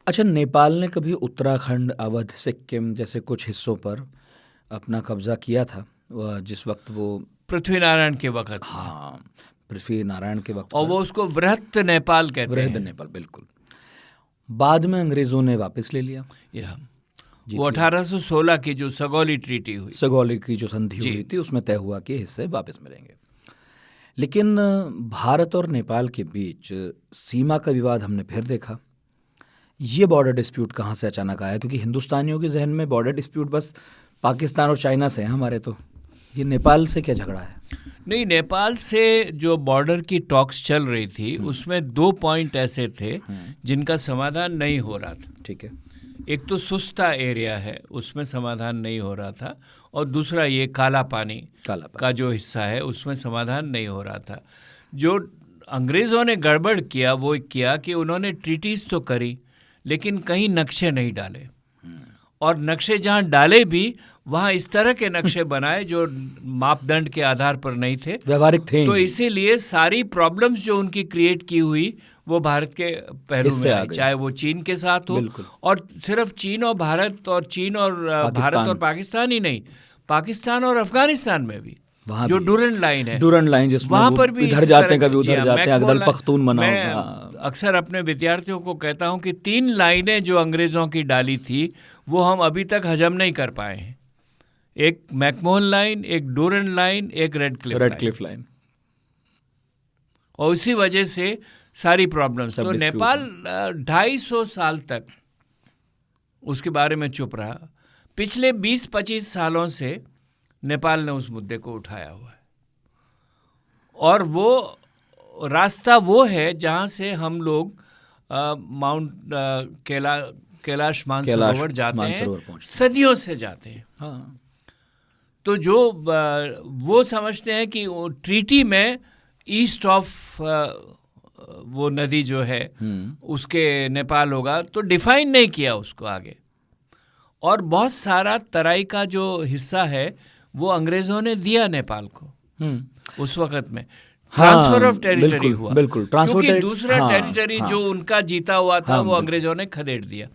अच्छा, नेपाल ने कभी उत्तराखंड, अवध, सिक्किम जैसे कुछ हिस्सों पर अपना कब्जा किया था जिस वक्त वो पृथ्वीनारायण के वक्त? हाँ, पृथ्वीनारायण के वक्त, और वो उसको वृहत नेपाल कहते हैं। वृहद नेपाल, बिल्कुल। बाद में अंग्रेज़ों ने वापस ले लिया। वो 1816 की जो सगौली ट्रीटी हुई, सगौली की जो संधि हुई थी, उसमें तय हुआ कि हिस्से वापस मिलेंगे। लेकिन भारत और नेपाल के बीच सीमा का विवाद हमने फिर देखा। ये बॉर्डर डिस्प्यूट कहाँ से अचानक आया? क्योंकि हिंदुस्तानियों के जहन में बॉर्डर डिस्प्यूट बस पाकिस्तान और चाइना से है हमारे, तो ये नेपाल से क्या झगड़ा है? नहीं, नेपाल से जो बॉर्डर की टॉक्स चल रही थी उसमें 2 पॉइंट ऐसे थे जिनका समाधान नहीं हो रहा था। ठीक है। एक तो सुस्ता एरिया है, उसमें समाधान नहीं हो रहा था, और दूसरा ये काला पानी का जो हिस्सा है उसमें समाधान नहीं हो रहा था। जो अंग्रेज़ों ने गड़बड़ किया वो किया कि उन्होंने ट्रीटीज़ तो करी, लेकिन कहीं नक्शे नहीं डाले, और नक्शे जहाँ डाले भी वहाँ इस तरह के नक्शे बनाए जो मापदंड के आधार पर नहीं थे, व्यवहारिक थे। तो इसीलिए सारी प्रॉब्लम्स जो उनकी क्रिएट की हुई वो भारत के पहलू में आई, चाहे वो चीन के साथ हो, और सिर्फ चीन और भारत, और चीन और भारत और पाकिस्तान ही नहीं, पाकिस्तान और अफगानिस्तान में भी जो डूरन लाइन है, डूरन लाइन जिसमें वहाँ पर भी इधर जाते हैं कभी उधर जाते हैं, अगदल पख्तून बना होगा। अक्सर अपने विद्यार्थियों को कहता हूँ कि 3 लाइनें जो अंग्रेजों की डाली थी वो हम अभी तक हजम नहीं कर पाए हैं। एक मैकमोहन लाइन, एक डूरन लाइन, एक रेड क्लिफ लाइन, और उसी वजह से सारी प्रॉब्लम्स। तो नेपाल 250 साल तक उसके बारे में चुप रहा। पिछले 20-25 सालों से नेपाल ने उस मुद्दे को उठाया हुआ है, और वो रास्ता वो है जहाँ से हम लोग माउंट कैलाश मानसरोवर जाते हैं, सदियों से जाते हैं। हाँ। तो जो वो समझते हैं कि ट्रीटी में ईस्ट ऑफ वो नदी जो है उसके नेपाल होगा, तो डिफाइन नहीं किया उसको आगे, और बहुत सारा तराई का जो हिस्सा है वो अंग्रेजों ने दिया नेपाल को उस वक्त में। ट्रांसफर ऑफ टेरिटरी हुआ, बिल्कुल, क्योंकि दूसरा टेरिटरी जो उनका जीता हुआ था वो अंग्रेजों ने खदेड़ दिया।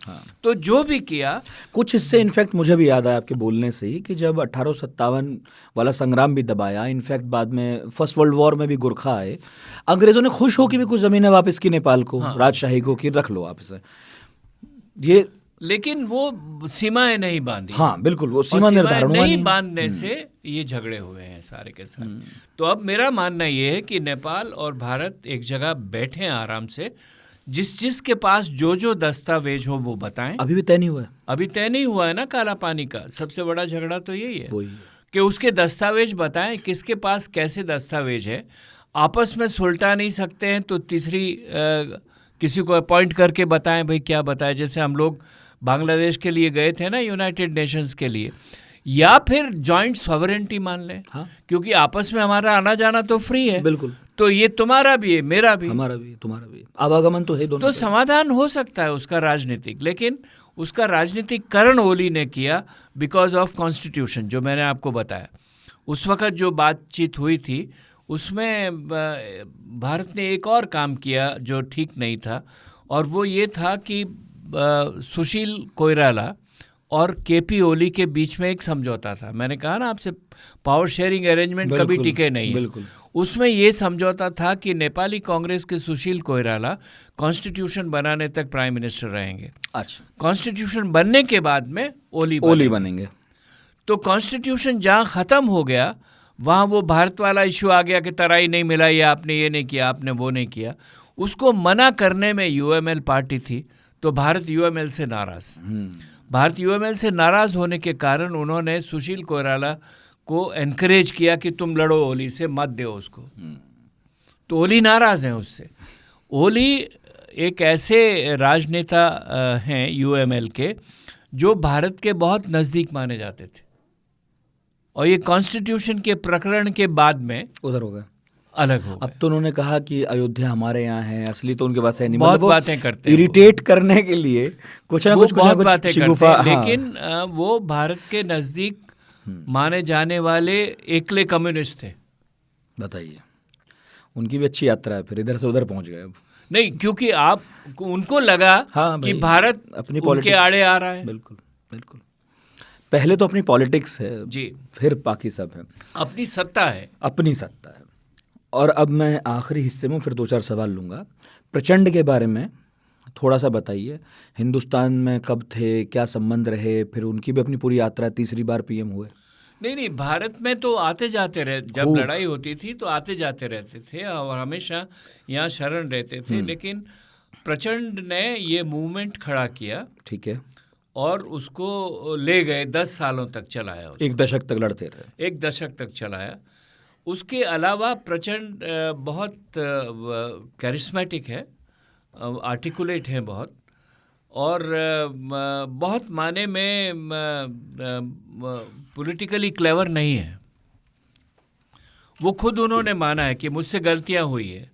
तो जो भी किया, कुछ हिस्से इनफैक्ट मुझे भी याद आया आपके बोलने से ही कि जब 1857 वाला संग्राम भी दबाया, इनफैक्ट बाद में फर्स्ट वर्ल्ड वॉर में भी गोरखा आए, अंग्रेजों ने खुश हो कि भी कुछ ज़मीनें वापस की नेपाल को, राजशाही को, कि रख लो आप इसे, ये, लेकिन वो सीमाएं नहीं बांधी। हाँ बिल्कुल, वो सीमा निर्धारण नहीं बांधने से ये झगड़े हुए हैं सारे के सारे। तो अब मेरा मानना ये है कि नेपाल और भारत एक जगह बैठे हैं आराम से, जिसके पास जो दस्तावेज हो वो बताएं। अभी भी तय नहीं हुआ है, अभी तय नहीं हुआ है ना काला पानी का। सबसे बड़ा झगड़ा तो यही है कि उसके दस्तावेज बताएं, किसके पास कैसे दस्तावेज है। आपस में सुलटा नहीं सकते हैं तो तीसरी किसी को अपॉइंट करके बताएं, भाई क्या बताएं। जैसे हम लोग बांग्लादेश के लिए गए थे ना, यूनाइटेड नेशंस के लिए, या फिर जॉइंट सॉवरेनिटी मान लें। हाँ? क्योंकि आपस में हमारा आना जाना तो फ्री है, बिल्कुल, तो ये तुम्हारा भी है, मेरा भी, हमारा भी, तुम्हारा भी, आवागमन तो है दोनों। तो समाधान हो सकता है उसका राजनीतिक, लेकिन उसका राजनीतिकरण ओली ने किया बिकॉज ऑफ कॉन्स्टिट्यूशन, जो मैंने आपको बताया। उस वक्त जो बातचीत हुई थी उसमें भारत ने एक और काम किया जो ठीक नहीं था, और वो ये था कि सुशील कोइराला और केपी ओली के बीच में एक समझौता था। मैंने कहा ना आपसे, पावर शेयरिंग अरेंजमेंट कभी टिके नहीं है। उसमें ये समझौता था कि नेपाली कांग्रेस के सुशील कोइराला कॉन्स्टिट्यूशन बनाने तक प्राइम मिनिस्टर रहेंगे। अच्छा, कॉन्स्टिट्यूशन बनने के बाद में ओली बनेंगे। तो कॉन्स्टिट्यूशन जहाँ ख़त्म हो गया वहाँ वो भारत वाला इशू आ गया कि तराई नहीं मिला, या आपने ये नहीं किया, आपने वो नहीं किया। उसको मना करने में यूएमएल पार्टी थी, तो भारत यूएमएल से नाराज़। भारत यूएमएल से नाराज़ होने के कारण उन्होंने सुशील कोइराला को एनकरेज किया कि तुम लड़ो ओली से, मत दो उसको। तो ओली नाराज़ हैं उससे। ओली एक ऐसे राजनेता हैं यूएमएल के जो भारत के बहुत नज़दीक माने जाते थे, और ये कॉन्स्टिट्यूशन के प्रकरण के बाद में उधर हो गए, अलग हो गए। अब तो उन्होंने कहा कि अयोध्या हमारे यहाँ है, असली तो उनके पास है नहीं। बहुत बातें करते हैं, इरिटेट करने के लिए कुछ ना कुछ बहुत बातें करते हैं, लेकिन वो भारत के नज़दीक माने जाने वाले एकले कम्युनिस्ट थे। बताइए, उनकी भी अच्छी यात्रा है, फिर इधर से उधर पहुंच गए। नहीं, क्योंकि आप उनको लगा कि भारत अपनी उनके आड़े आ रहा है। बिल्कुल बिल्कुल, पहले तो अपनी पॉलिटिक्स है जी, फिर बाकी सब है, अपनी सत्ता है, अपनी सत्ता है। और अब मैं आखिरी हिस्से में फिर 2-4 सवाल लूँगा। प्रचंड के बारे में थोड़ा सा बताइए, हिंदुस्तान में कब थे, क्या संबंध रहे, फिर उनकी भी अपनी पूरी यात्रा, तीसरी बार पीएम हुए। नहीं, भारत में तो आते जाते रहे, जब लड़ाई होती थी तो आते जाते रहते थे और हमेशा यहाँ शरण रहते थे। लेकिन प्रचंड ने ये मूवमेंट खड़ा किया, ठीक है, और उसको ले गए, 10 सालों तक चलाया, 1 दशक तक लड़ते रहे, 1 दशक तक चलाया। उसके अलावा प्रचंड बहुत कैरिस्मेटिक है, आर्टिकुलेट है बहुत, और बहुत माने में पॉलिटिकली क्लेवर नहीं है। वो खुद उन्होंने माना है कि मुझसे गलतियां हुई है।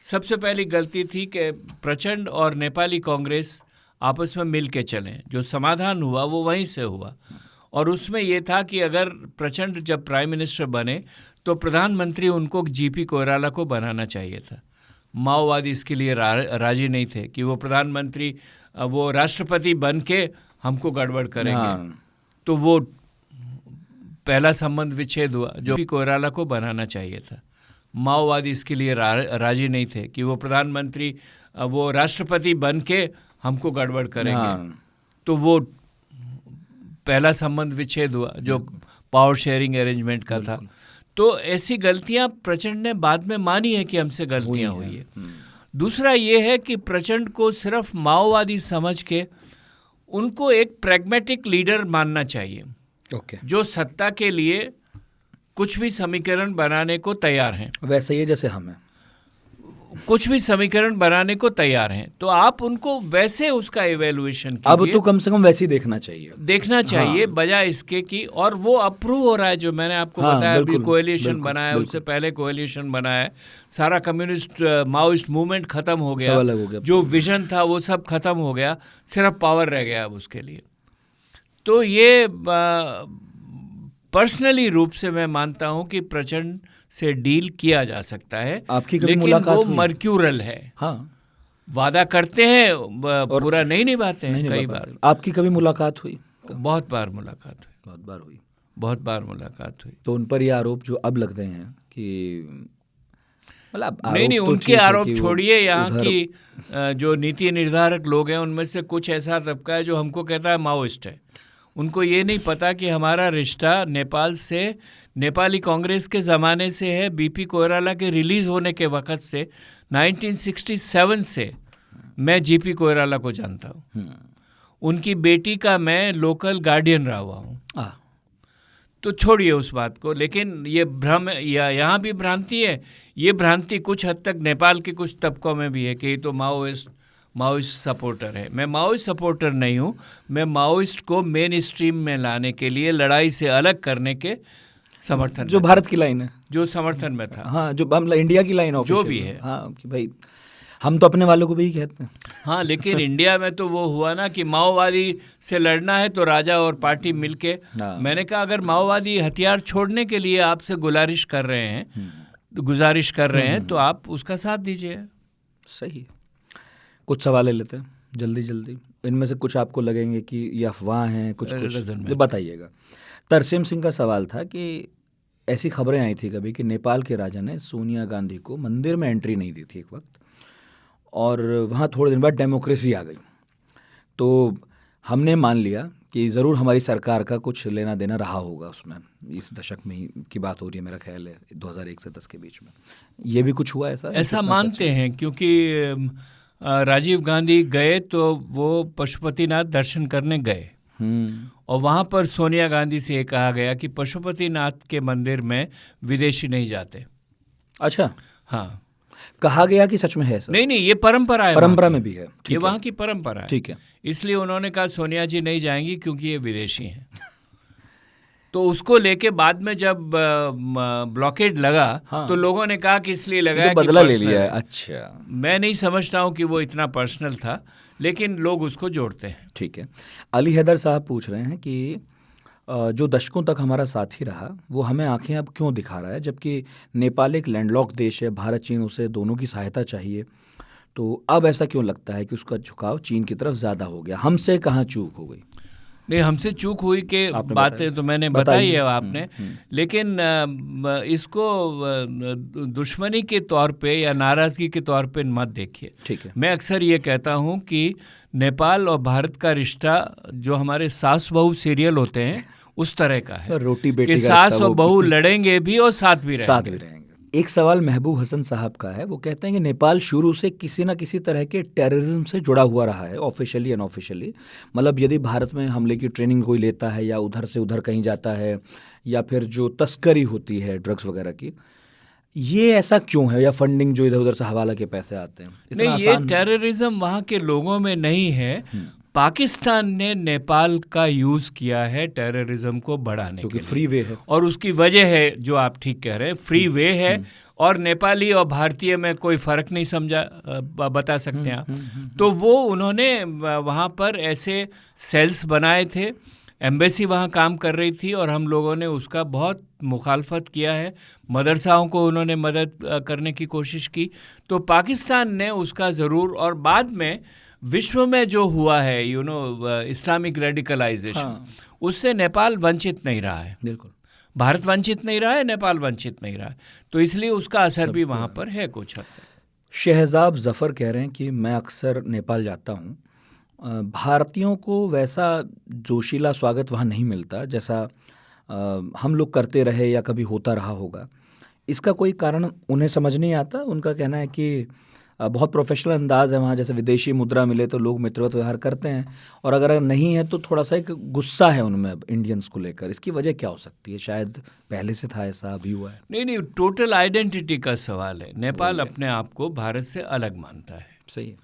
सबसे पहली गलती थी कि प्रचंड और नेपाली कांग्रेस आपस में मिल के चलें। जो समाधान हुआ वो वहीं से हुआ, और उसमें ये था कि अगर प्रचंड जब प्राइम मिनिस्टर बने तो प्रधानमंत्री उनको जीपी कोइराला को बनाना चाहिए था। माओवादी इसके लिए राजी नहीं थे कि वो प्रधानमंत्री, वो राष्ट्रपति बन के हमको गड़बड़ करेंगे। तो वो पहला संबंध विच्छेद हुआ, जो जीपी कोइराला को बनाना चाहिए था। माओवादी इसके लिए राजी नहीं थे कि वो प्रधानमंत्री, वो राष्ट्रपति बन के हमको गड़बड़ करेंगे। तो वो पहला संबंध विच्छेद हुआ जो पावर शेयरिंग अरेंजमेंट का था। तो ऐसी गलतियां प्रचंड ने बाद में मानी है कि हमसे गलतियां हुई है। दूसरा ये है कि प्रचंड को सिर्फ माओवादी समझ के उनको एक प्रैग्मेटिक लीडर मानना चाहिए, जो सत्ता के लिए कुछ भी समीकरण बनाने को तैयार हैं। वैसे ही जैसे हम हैं, कुछ भी समीकरण बनाने को तैयार हैं, तो आप उनको वैसे उसका इवैल्यूएशन कीजिए। अब तो कम से कम वैसे ही देखना चाहिए बजाय इसके कि, और वो अप्रूव हो रहा है। जो मैंने आपको बताया, अभी कोएलिशन बना है, उससे पहले कोएलिशन बना है, सारा कम्युनिस्ट माओइस्ट मूवमेंट खत्म हो गया, जो विजन था वो सब खत्म हो गया, सिर्फ पावर रह गया अब उसके लिए। तो ये पर्सनली रूप से मैं मानता हूं कि प्रचंड से डील किया जा सकता है। आपकी कभी लेकिन मुलाकात वो हुई? मर्क्यूरल है। वादा करते हैं, पूरा नहीं निभाते हैं कई बार। आपकी कभी मुलाकात हुई? बहुत बार मुलाकात हुई। बहुत बार मुलाकात हुई। तो उन पर ये आरोप जो अब लगते हैं कि मतलब नहीं, उनके आरोप छोड़िए। यहाँ की जो नीति निर्धारक लोग हैं उनमें से कुछ ऐसा तबका है जो हमको कहता है माओइस्ट है। उनको ये नहीं पता कि हमारा रिश्ता नेपाल से, नेपाली कांग्रेस के ज़माने से है। बीपी कोइराला के रिलीज़ होने के वक़्त से 1967 से मैं जीपी कोइराला को जानता हूँ। उनकी बेटी का मैं लोकल गार्डियन रहा हुआ हूँ। तो छोड़िए उस बात को। लेकिन ये भ्रम यहाँ भी भ्रांति है। ये भ्रांति कुछ हद तक नेपाल के कुछ तबकों में भी है कि ये तो माओइस्ट सपोर्टर है। मैं माओइस्ट सपोर्टर नहीं हूँ। मैं माओइस्ट को मेन स्ट्रीम में लाने के लिए, लड़ाई से अलग करने के समर्थन, जो भारत की लाइन है, जो समर्थन में था। हाँ, जो इंडिया की लाइन जो भी है। हाँ, कि भाई हम तो अपने वालों को भी कहते हैं। हाँ, लेकिन इंडिया में तो वो हुआ ना कि माओवादी से लड़ना है तो राजा और पार्टी मिलके। मैंने कहा अगर माओवादी हथियार छोड़ने के लिए आपसे गुजारिश कर रहे हैं तो आप उसका साथ दीजिए। सही। कुछ सवाल ले लेते हैं जल्दी। इनमें से कुछ आपको लगेंगे कि ये अफवाह हैं, कुछ बताइएगा। तरसेम सिंह का सवाल था कि ऐसी खबरें आई थी कभी कि नेपाल के राजा ने सोनिया गांधी को मंदिर में एंट्री नहीं दी थी एक वक्त, और वहाँ थोड़े दिन बाद डेमोक्रेसी आ गई। तो हमने मान लिया कि ज़रूर हमारी सरकार का कुछ लेना देना रहा होगा उसमें। इस दशक में ही की बात हो रही है, मेरा ख्याल है 2001 से 10 के बीच में। ये भी कुछ हुआ ऐसा मानते हैं, क्योंकि राजीव गांधी गए तो वो पशुपतिनाथ दर्शन करने गए, और वहाँ पर सोनिया गांधी से ये कहा गया कि पशुपतिनाथ के मंदिर में विदेशी नहीं जाते। अच्छा, हाँ, कहा गया कि सच में है ऐसा? नहीं, ये परंपरा है, परंपरा में भी है, ये वहाँ की परंपरा है। ठीक है। इसलिए उन्होंने कहा सोनिया जी नहीं जाएंगी क्योंकि ये विदेशी हैं। तो उसको लेके बाद में जब ब्लॉकेड लगा, तो लोगों ने कहा कि इसलिए लगा तो बदला ले लिया है। अच्छा, मैं नहीं समझता हूँ कि वो इतना पर्सनल था, लेकिन लोग उसको जोड़ते हैं। ठीक है। अली हैदर साहब पूछ रहे हैं कि जो दशकों तक हमारा साथी रहा वो हमें आंखें अब क्यों दिखा रहा है, जबकि नेपाल एक लैंडलॉक देश है, भारत चीन उसे दोनों की सहायता चाहिए। तो अब ऐसा क्यों लगता है कि उसका झुकाव चीन की तरफ ज़्यादा हो गया? हमसे कहाँ चूक हो गई? नहीं, हमसे चूक हुई कि बातें तो मैंने बताई है आपने, लेकिन इसको दुश्मनी के तौर पे या नाराज़गी के तौर पे मत देखिए। ठीक है। मैं अक्सर ये कहता हूँ कि नेपाल और भारत का रिश्ता जो हमारे सास बहू सीरियल होते हैं उस तरह का है, रोटी बेटी कि सास और बहू लड़ेंगे भी और साथ भी रहेंगे। एक सवाल महबूब हसन साहब का है। वो कहते हैं कि नेपाल शुरू से किसी न किसी तरह के टेररिज्म से जुड़ा हुआ रहा है, ऑफिशियली अनऑफिशियली। मतलब यदि भारत में हमले की ट्रेनिंग कोई लेता है या उधर से उधर कहीं जाता है, या फिर जो तस्करी होती है ड्रग्स वगैरह की, ये ऐसा क्यों है? या फंडिंग जो इधर उधर से हवाला के पैसे आते हैं? नहीं, ये टेररिज्म वहाँ के लोगों में नहीं है। पाकिस्तान ने नेपाल का यूज़ किया है टेररिज्म को बढ़ाने के लिए, फ्री वे है। और उसकी वजह है जो आप ठीक कह रहे हैं, फ्री वे है। और नेपाली और भारतीय में कोई फ़र्क नहीं समझा, बता सकते हैं आप। तो वो उन्होंने वहाँ पर ऐसे सेल्स बनाए थे, एम्बेसी वहाँ काम कर रही थी और हम लोगों ने उसका बहुत मुखालफत किया है, मदरसाओं को उन्होंने मदद करने की कोशिश की। तो पाकिस्तान ने उसका ज़रूर, और बाद में विश्व में जो हुआ है इस्लामिक रेडिकलाइजेशन, उससे नेपाल वंचित नहीं रहा है। बिल्कुल, भारत वंचित नहीं रहा है, नेपाल वंचित नहीं रहा है, तो इसलिए उसका असर भी वहाँ पर है कुछ हद तक। शहजाब ज़फ़र कह रहे हैं कि मैं अक्सर नेपाल जाता हूँ, भारतीयों को वैसा जोशीला स्वागत वहाँ नहीं मिलता जैसा हम लोग करते रहे या कभी होता रहा होगा। इसका कोई कारण उन्हें समझ नहीं आता। उनका कहना है कि बहुत प्रोफेशनल अंदाज़ है वहाँ, जैसे विदेशी मुद्रा मिले तो लोग मित्रवत व्यवहार करते हैं, और अगर नहीं है तो थोड़ा सा एक गुस्सा है उनमें इंडियंस को लेकर। इसकी वजह क्या हो सकती है? शायद पहले से था ऐसा, अभी हुआ है? नहीं, टोटल आइडेंटिटी का सवाल है। नेपाल अपने आप को भारत से अलग मानता है, सही है,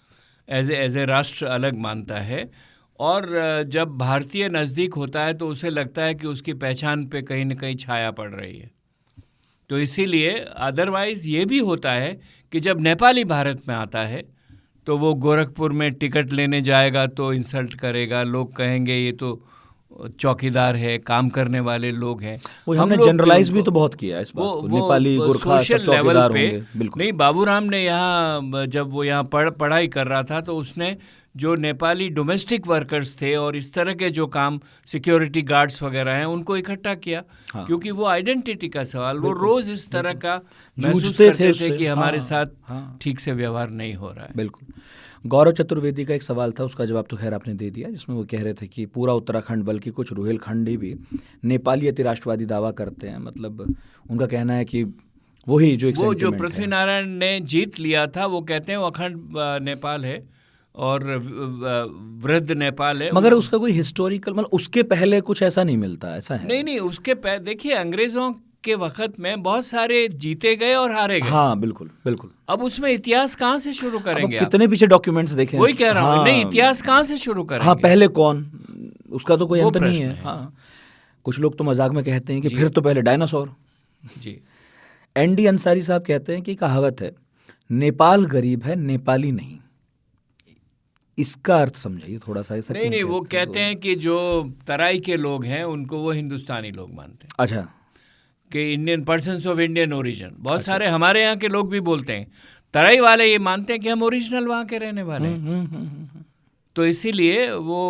एज ए राष्ट्र अलग मानता है, और जब भारतीय नज़दीक होता है तो उसे लगता है कि उसकी पहचान पे कहीं न कहीं छाया पड़ रही है। तो इसीलिए अदरवाइज़ ये भी होता है कि जब नेपाली भारत में आता है तो वो गोरखपुर में टिकट लेने जाएगा तो इंसल्ट करेगा, लोग कहेंगे ये तो चौकीदार है, काम करने वाले लोग हैं। वो हमने जनरलाइज भी तो बहुत किया इस बात को, नेपाली गोरखा सब चौकीदार होंगे। बिल्कुल नहीं, बाबूराम ने यहाँ, जब वो यहाँ पढ़ाई कर रहा था तो उसने जो नेपाली डोमेस्टिक वर्कर्स थे और इस तरह के जो काम सिक्योरिटी गार्ड्स वगैरह हैं उनको इकट्ठा किया। हाँ। क्योंकि वो आइडेंटिटी का सवाल, वो रोज़ इस तरह का महसूस करते थे कि हमारे साथ ठीक से व्यवहार नहीं हो रहा है। बिल्कुल। गौरव चतुर्वेदी का एक सवाल था, उसका जवाब तो खैर आपने दे दिया, जिसमें वो कह रहे थे कि पूरा उत्तराखंड बल्कि कुछ रुहेलखंडी भी नेपाली अति राष्ट्रवादी दावा करते हैं। मतलब उनका कहना है कि वही जो एक वो जो पृथ्वीनारायण ने जीत लिया था, वो कहते हैं वो अखंड नेपाल है और वृद्ध नेपाल है, मगर उसका कोई हिस्टोरिकल, मतलब उसके पहले कुछ ऐसा नहीं मिलता, ऐसा है? नहीं, उसके पहले देखिए, अंग्रेजों के वक्त में बहुत सारे जीते गए और हारे गए। हाँ, बिल्कुल बिल्कुल। अब उसमें इतिहास कहाँ से शुरू करेंगे? कितने पीछे डॉक्यूमेंट्स देखें, वही कह रहा हूँ। नहीं, इतिहास कहाँ से शुरू करेंगे? हाँ, पहले कौन, उसका तो कोई अंत नहीं है। हाँ, कुछ लोग तो मजाक में कहते हैं कि फिर तो पहले डायनासोर। जी। एनडी अंसारी साहब कहते हैं कि कहावत है, नेपाल गरीब है, नेपाली नहीं। इसका अर्थ समझाइए थोड़ा सा। ऐसा नहीं, वो कहते हैं कि जो तराई के लोग हैं उनको वो हिंदुस्तानी लोग मानते हैं। अच्छा। कि Indian persons of Indian origin, बहुत सारे हमारे यहाँ के लोग भी बोलते हैं, तराई वाले ये मानते हैं कि हम ओरिजिनल वहाँ के रहने वाले हैं। तो इसीलिए वो,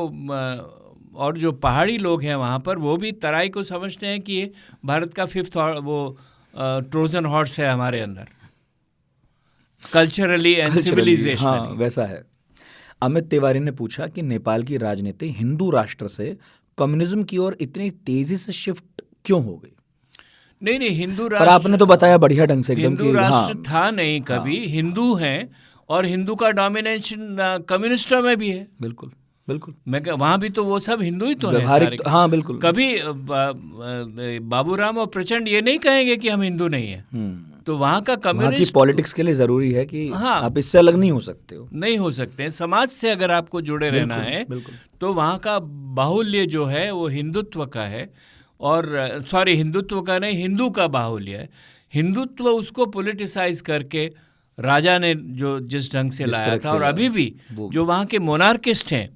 और जो पहाड़ी लोग हैं वहाँ पर, वो भी तराई को समझते हैं कि ये भारत का फिफ्थ वो ट्रोजन हॉर्स है हमारे अंदर, कल्चरली एंड सिविलाइजेशन। हाँ, वैसा है। अमित तिवारी ने पूछा कि नेपाल की राजनीति हिंदू राष्ट्र से कम्युनिज्म की ओर इतनी तेजी से शिफ्ट क्यों हो गई? नहीं, हिंदू राष्ट्र, पर आपने तो बताया बढ़िया ढंग से एकदम, हिंदू राष्ट्र था नहीं कभी। हिंदू हैं और हिंदू का डोमिनेशन कम्युनिस्टों में भी है। बिल्कुल बिल्कुल। मैं वहाँ भी तो वो सब हिंदू ही तो हैं। हाँ, बिल्कुल। कभी बाबूराम और प्रचंड ये नहीं कहेंगे कि हम हिंदू नहीं हैं। तो वहाँ का कम्युनिस्ट, पॉलिटिक्स के लिए जरूरी है कि आप इससे अलग नहीं हो सकते हो। नहीं हो सकते हैं। समाज से अगर आपको जुड़े रहना है तो वहाँ का बाहुल्य जो है वो हिंदुत्व का है, और हिंदुत्व का नहीं, हिंदू का बाहुल्य है। हिंदुत्व उसको पॉलिटिसाइज करके राजा ने जो जिस ढंग से लाया था, और अभी भी जो वहाँ के मोनार्किस्ट हैं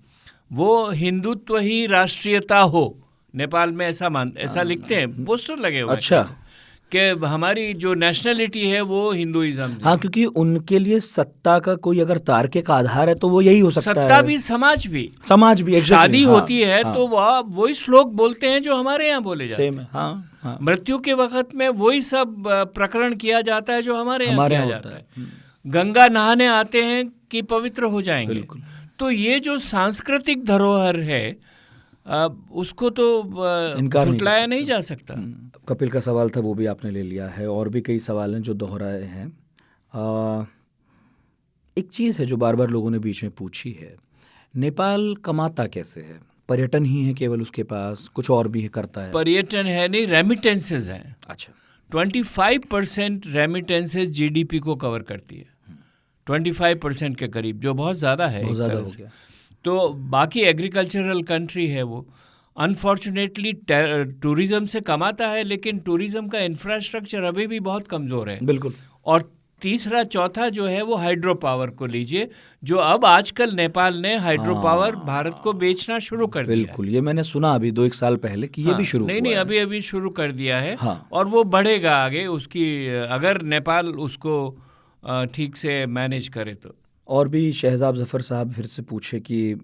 वो हिंदुत्व ही राष्ट्रीयता हो। नेपाल में ऐसा लिखते हैं, पोस्टर लगे हुए हैं। अच्छा, कि हमारी जो नेशनलिटी है वो हिंदुइज्म। हाँ, क्योंकि उनके लिए सत्ता का कोई अगर तार्किक आधार है तो वो यही हो सकता है। सत्ता भी, समाज भी। शादी होती है तो वही श्लोक बोलते हैं जो हमारे यहाँ बोले जाते हैं। हाँ। मृत्यु के वक्त में वही सब प्रकरण किया जाता है जो हमारे यहाँ किया जाता है। गंगा नहाने आते हैं कि पवित्र हो जाएंगे। तो ये जो सांस्कृतिक धरोहर है उसको तो झुटलाया नहीं जा सकता। कपिल का सवाल था, वो भी आपने ले लिया है, और भी कई सवाल हैं जो दोहराए हैं। एक चीज़ है जो बार बार लोगों ने बीच में पूछी है, नेपाल कमाता कैसे है? पर्यटन ही है केवल उसके पास, कुछ और भी है करता है? पर्यटन है नहीं, रेमिटेंसेज हैं। अच्छा। 25% रेमिटेंसेज जीडीपी को कवर करती है, 25% के करीब, जो बहुत ज़्यादा है। बहुत ज़्यादा हो गया। तो बाकी एग्रीकल्चरल कंट्री है वो। अनफॉर्चुनेटली टूरिज़्म से कमाता है, लेकिन टूरिज़्म का इंफ्रास्ट्रक्चर अभी भी बहुत कमज़ोर है। बिल्कुल। और तीसरा चौथा जो है वो हाइड्रो पावर को लीजिए, जो अब आजकल नेपाल ने हाइड्रो पावर भारत को बेचना शुरू कर दिया है। बिल्कुल, ये मैंने सुना अभी 2-1 साल पहले कि ये भी शुरू हुआ नहीं, है। अभी शुरू कर दिया है। हाँ। और वो बढ़ेगा आगे, उसकी अगर नेपाल उसको ठीक से मैनेज करे तो। और भी शहजाद जफर साहब फिर से पूछे कि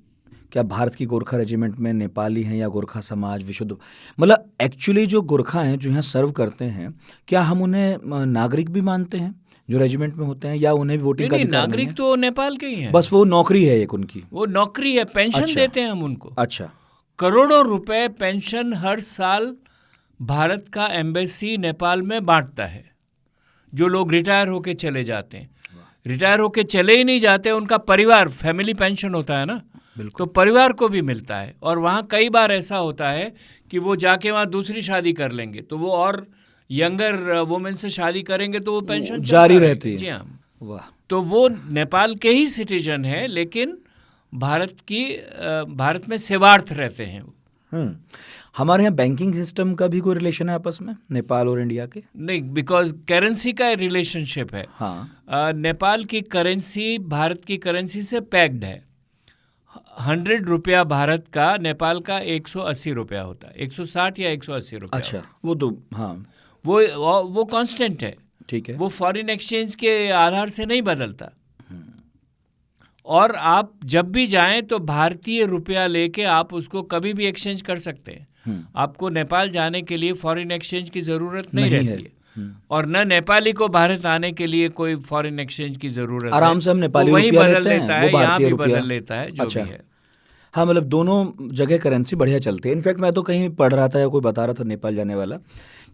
क्या भारत की गोरखा रेजिमेंट में नेपाली हैं या गोरखा समाज विशुद्ध, मतलब एक्चुअली जो गोरखा हैं जो यहाँ सर्व करते हैं, क्या हम उन्हें नागरिक भी मानते हैं जो रेजिमेंट में होते हैं, या उन्हें वोटिंग का अधिकार नहीं नागरिक है? तो नेपाल के ही हैं, बस वो नौकरी है एक उनकी, वो नौकरी है, पेंशन अच्छा। देते हैं हम उनको। अच्छा, करोड़ों रुपए पेंशन हर साल भारत का एम्बेसी नेपाल में बांटता है। जो लोग रिटायर होके चले जाते हैं, रिटायर होके चले ही नहीं जाते, उनका परिवार, फैमिली पेंशन होता है ना, तो परिवार को भी मिलता है। और वहाँ कई बार ऐसा होता है कि वो जाके वहाँ दूसरी शादी कर लेंगे, तो वो और यंगर वुमेन से शादी करेंगे तो वो पेंशन जारी रहती है। जी हाँ, वाह। तो वो नेपाल के ही सिटीजन है, लेकिन भारत में सेवार्थ रहते हैं। हमारे यहाँ बैंकिंग सिस्टम का भी कोई रिलेशन है आपस में नेपाल और इंडिया के? नहीं, बिकॉज करेंसी का रिलेशनशिप है। हाँ। नेपाल की करेंसी भारत की करेंसी से पैक्ड है। 100 रुपया भारत का नेपाल का 180 रुपया होता है, 160 या 180 रुपया। अच्छा, वो तो हाँ, वो कांस्टेंट है, ठीक है। वो फॉरेन एक्सचेंज के आधार से नहीं बदलता। और आप जब भी जाएं तो भारतीय रुपया लेके आप उसको कभी भी एक्सचेंज कर सकते हैं। आपको नेपाल जाने के लिए फॉरेन एक्सचेंज की ज़रूरत नहीं रहती है, और न नेपाली को भारत आने के लिए कोई फॉरेन एक्सचेंज की ज़रूरत है। आराम से हम नेपाली वहीं रुपया बदल लेते हैं, लेता वो है, यहाँ भारतीय भी रुपया बदल लेता है, जो अच्छा भी है। हाँ, मतलब दोनों जगह करेंसी बढ़िया चलती है। इनफैक्ट मैं तो कहीं पढ़ रहा था या कोई बता रहा था नेपाल जाने वाला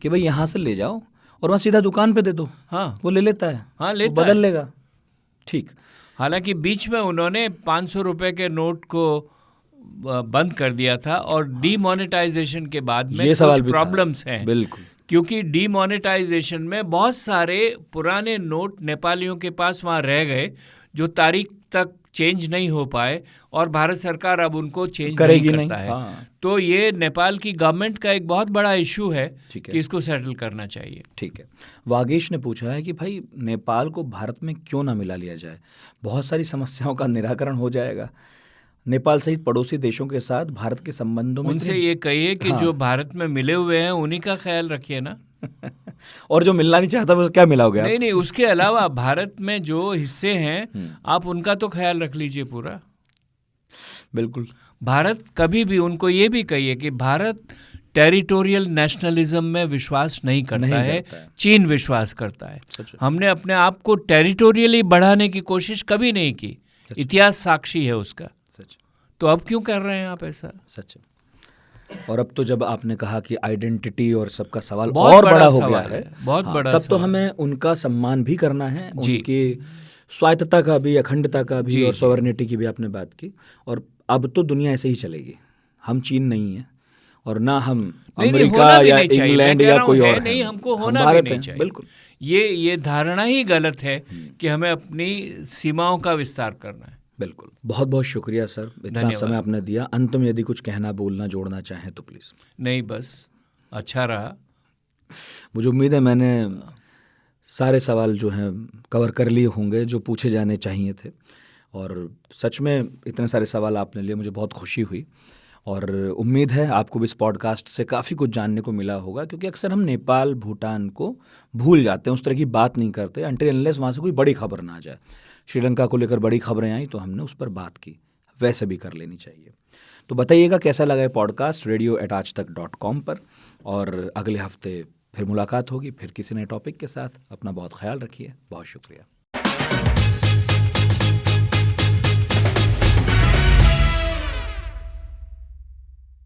कि भाई यहाँ से ले जाओ और वहाँ सीधा दुकान पे दे दो, हाँ, वो ले लेता है, हाँ, वो लेता बदल है। लेगा। ठीक। हालांकि बीच में उन्होंने 500 रुपए के नोट को बंद कर दिया था, और डीमोनेटाइजेशन के बाद में ये सवाल कुछ भी था। प्रॉब्लम्स हैं। बिल्कुल, क्योंकि डीमोनेटाइजेशन में बहुत सारे पुराने नोट नेपालियों के पास वहाँ रह गए, जो तारीख तक चेंज नहीं हो पाए, और भारत सरकार अब उनको चेंज करेगी नहीं नहीं। करता है। हाँ। तो ये नेपाल की गवर्नमेंट का एक बहुत बड़ा इशू है ठीक है। कि इसको सेटल करना चाहिए। ठीक है। वागेश ने पूछा है कि भाई नेपाल को भारत में क्यों ना मिला लिया जाए, बहुत सारी समस्याओं का निराकरण हो जाएगा। नेपाल सहित पड़ोसी देशों के साथ भारत के संबंधों में उनसे ये कहिए कि हाँ। जो भारत में मिले हुए हैं उन्हीं का ख्याल रखिए ना। और जो मिलना नहीं चाहता वो क्या मिलाओगे आप? नहीं, उसके अलावा भारत में जो हिस्से हैं आप उनका तो ख्याल रख लीजिए पूरा। बिल्कुल। भारत कभी भी, उनको ये भी कहिए कि भारत टेरिटोरियल नेशनलिज्म में विश्वास नहीं करता है। चीन विश्वास करता है। हमने अपने आप को टेरिटोरियली बढ़ाने की कोशिश कभी नहीं की, इतिहास साक्षी है उसका। सच। तो अब क्यों कर रहे हैं आप ऐसा? सच। और अब तो जब आपने कहा कि आइडेंटिटी और सबका सवाल बहुत और बड़ा बड़ा हो गया सवाल है, बहुत बड़ा तब तो सवाल। हमें उनका सम्मान भी करना है, उनकी स्वायत्तता का भी, अखंडता का भी, और सॉवरेनिटी की भी आपने बात की। और अब तो दुनिया ऐसे ही चलेगी, हम चीन नहीं है और ना हम अमेरिका या इंग्लैंड या कोई और है। नहीं, हमको होना भी भारत नहीं है। चाहिए। बिल्कुल, ये धारणा ही गलत है कि हमें अपनी सीमाओं का विस्तार करना है। बिल्कुल। बहुत बहुत शुक्रिया सर, इतना समय आपने दिया। अंत में यदि कुछ कहना, बोलना, जोड़ना चाहें तो प्लीज़। नहीं, बस अच्छा रहा। मुझे उम्मीद है मैंने सारे सवाल जो हैं कवर कर लिए होंगे जो पूछे जाने चाहिए थे, और सच में इतने सारे सवाल आपने लिए, मुझे बहुत खुशी हुई। और उम्मीद है आपको भी इस पॉडकास्ट से काफ़ी कुछ जानने को मिला होगा, क्योंकि अक्सर हम नेपाल, भूटान को भूल जाते हैं, उस तरह की बात नहीं करते अनटिल अनलेस वहाँ से कोई बड़ी खबर ना आ जाए। श्रीलंका को लेकर बड़ी खबरें आई तो हमने उस पर बात की, वैसे भी कर लेनी चाहिए। तो बताइएगा कैसा लगा ये पॉडकास्ट radio@aajtak.com पर, और अगले हफ्ते फिर मुलाकात होगी, फिर किसी नए टॉपिक के साथ। अपना बहुत ख्याल रखिए। बहुत शुक्रिया।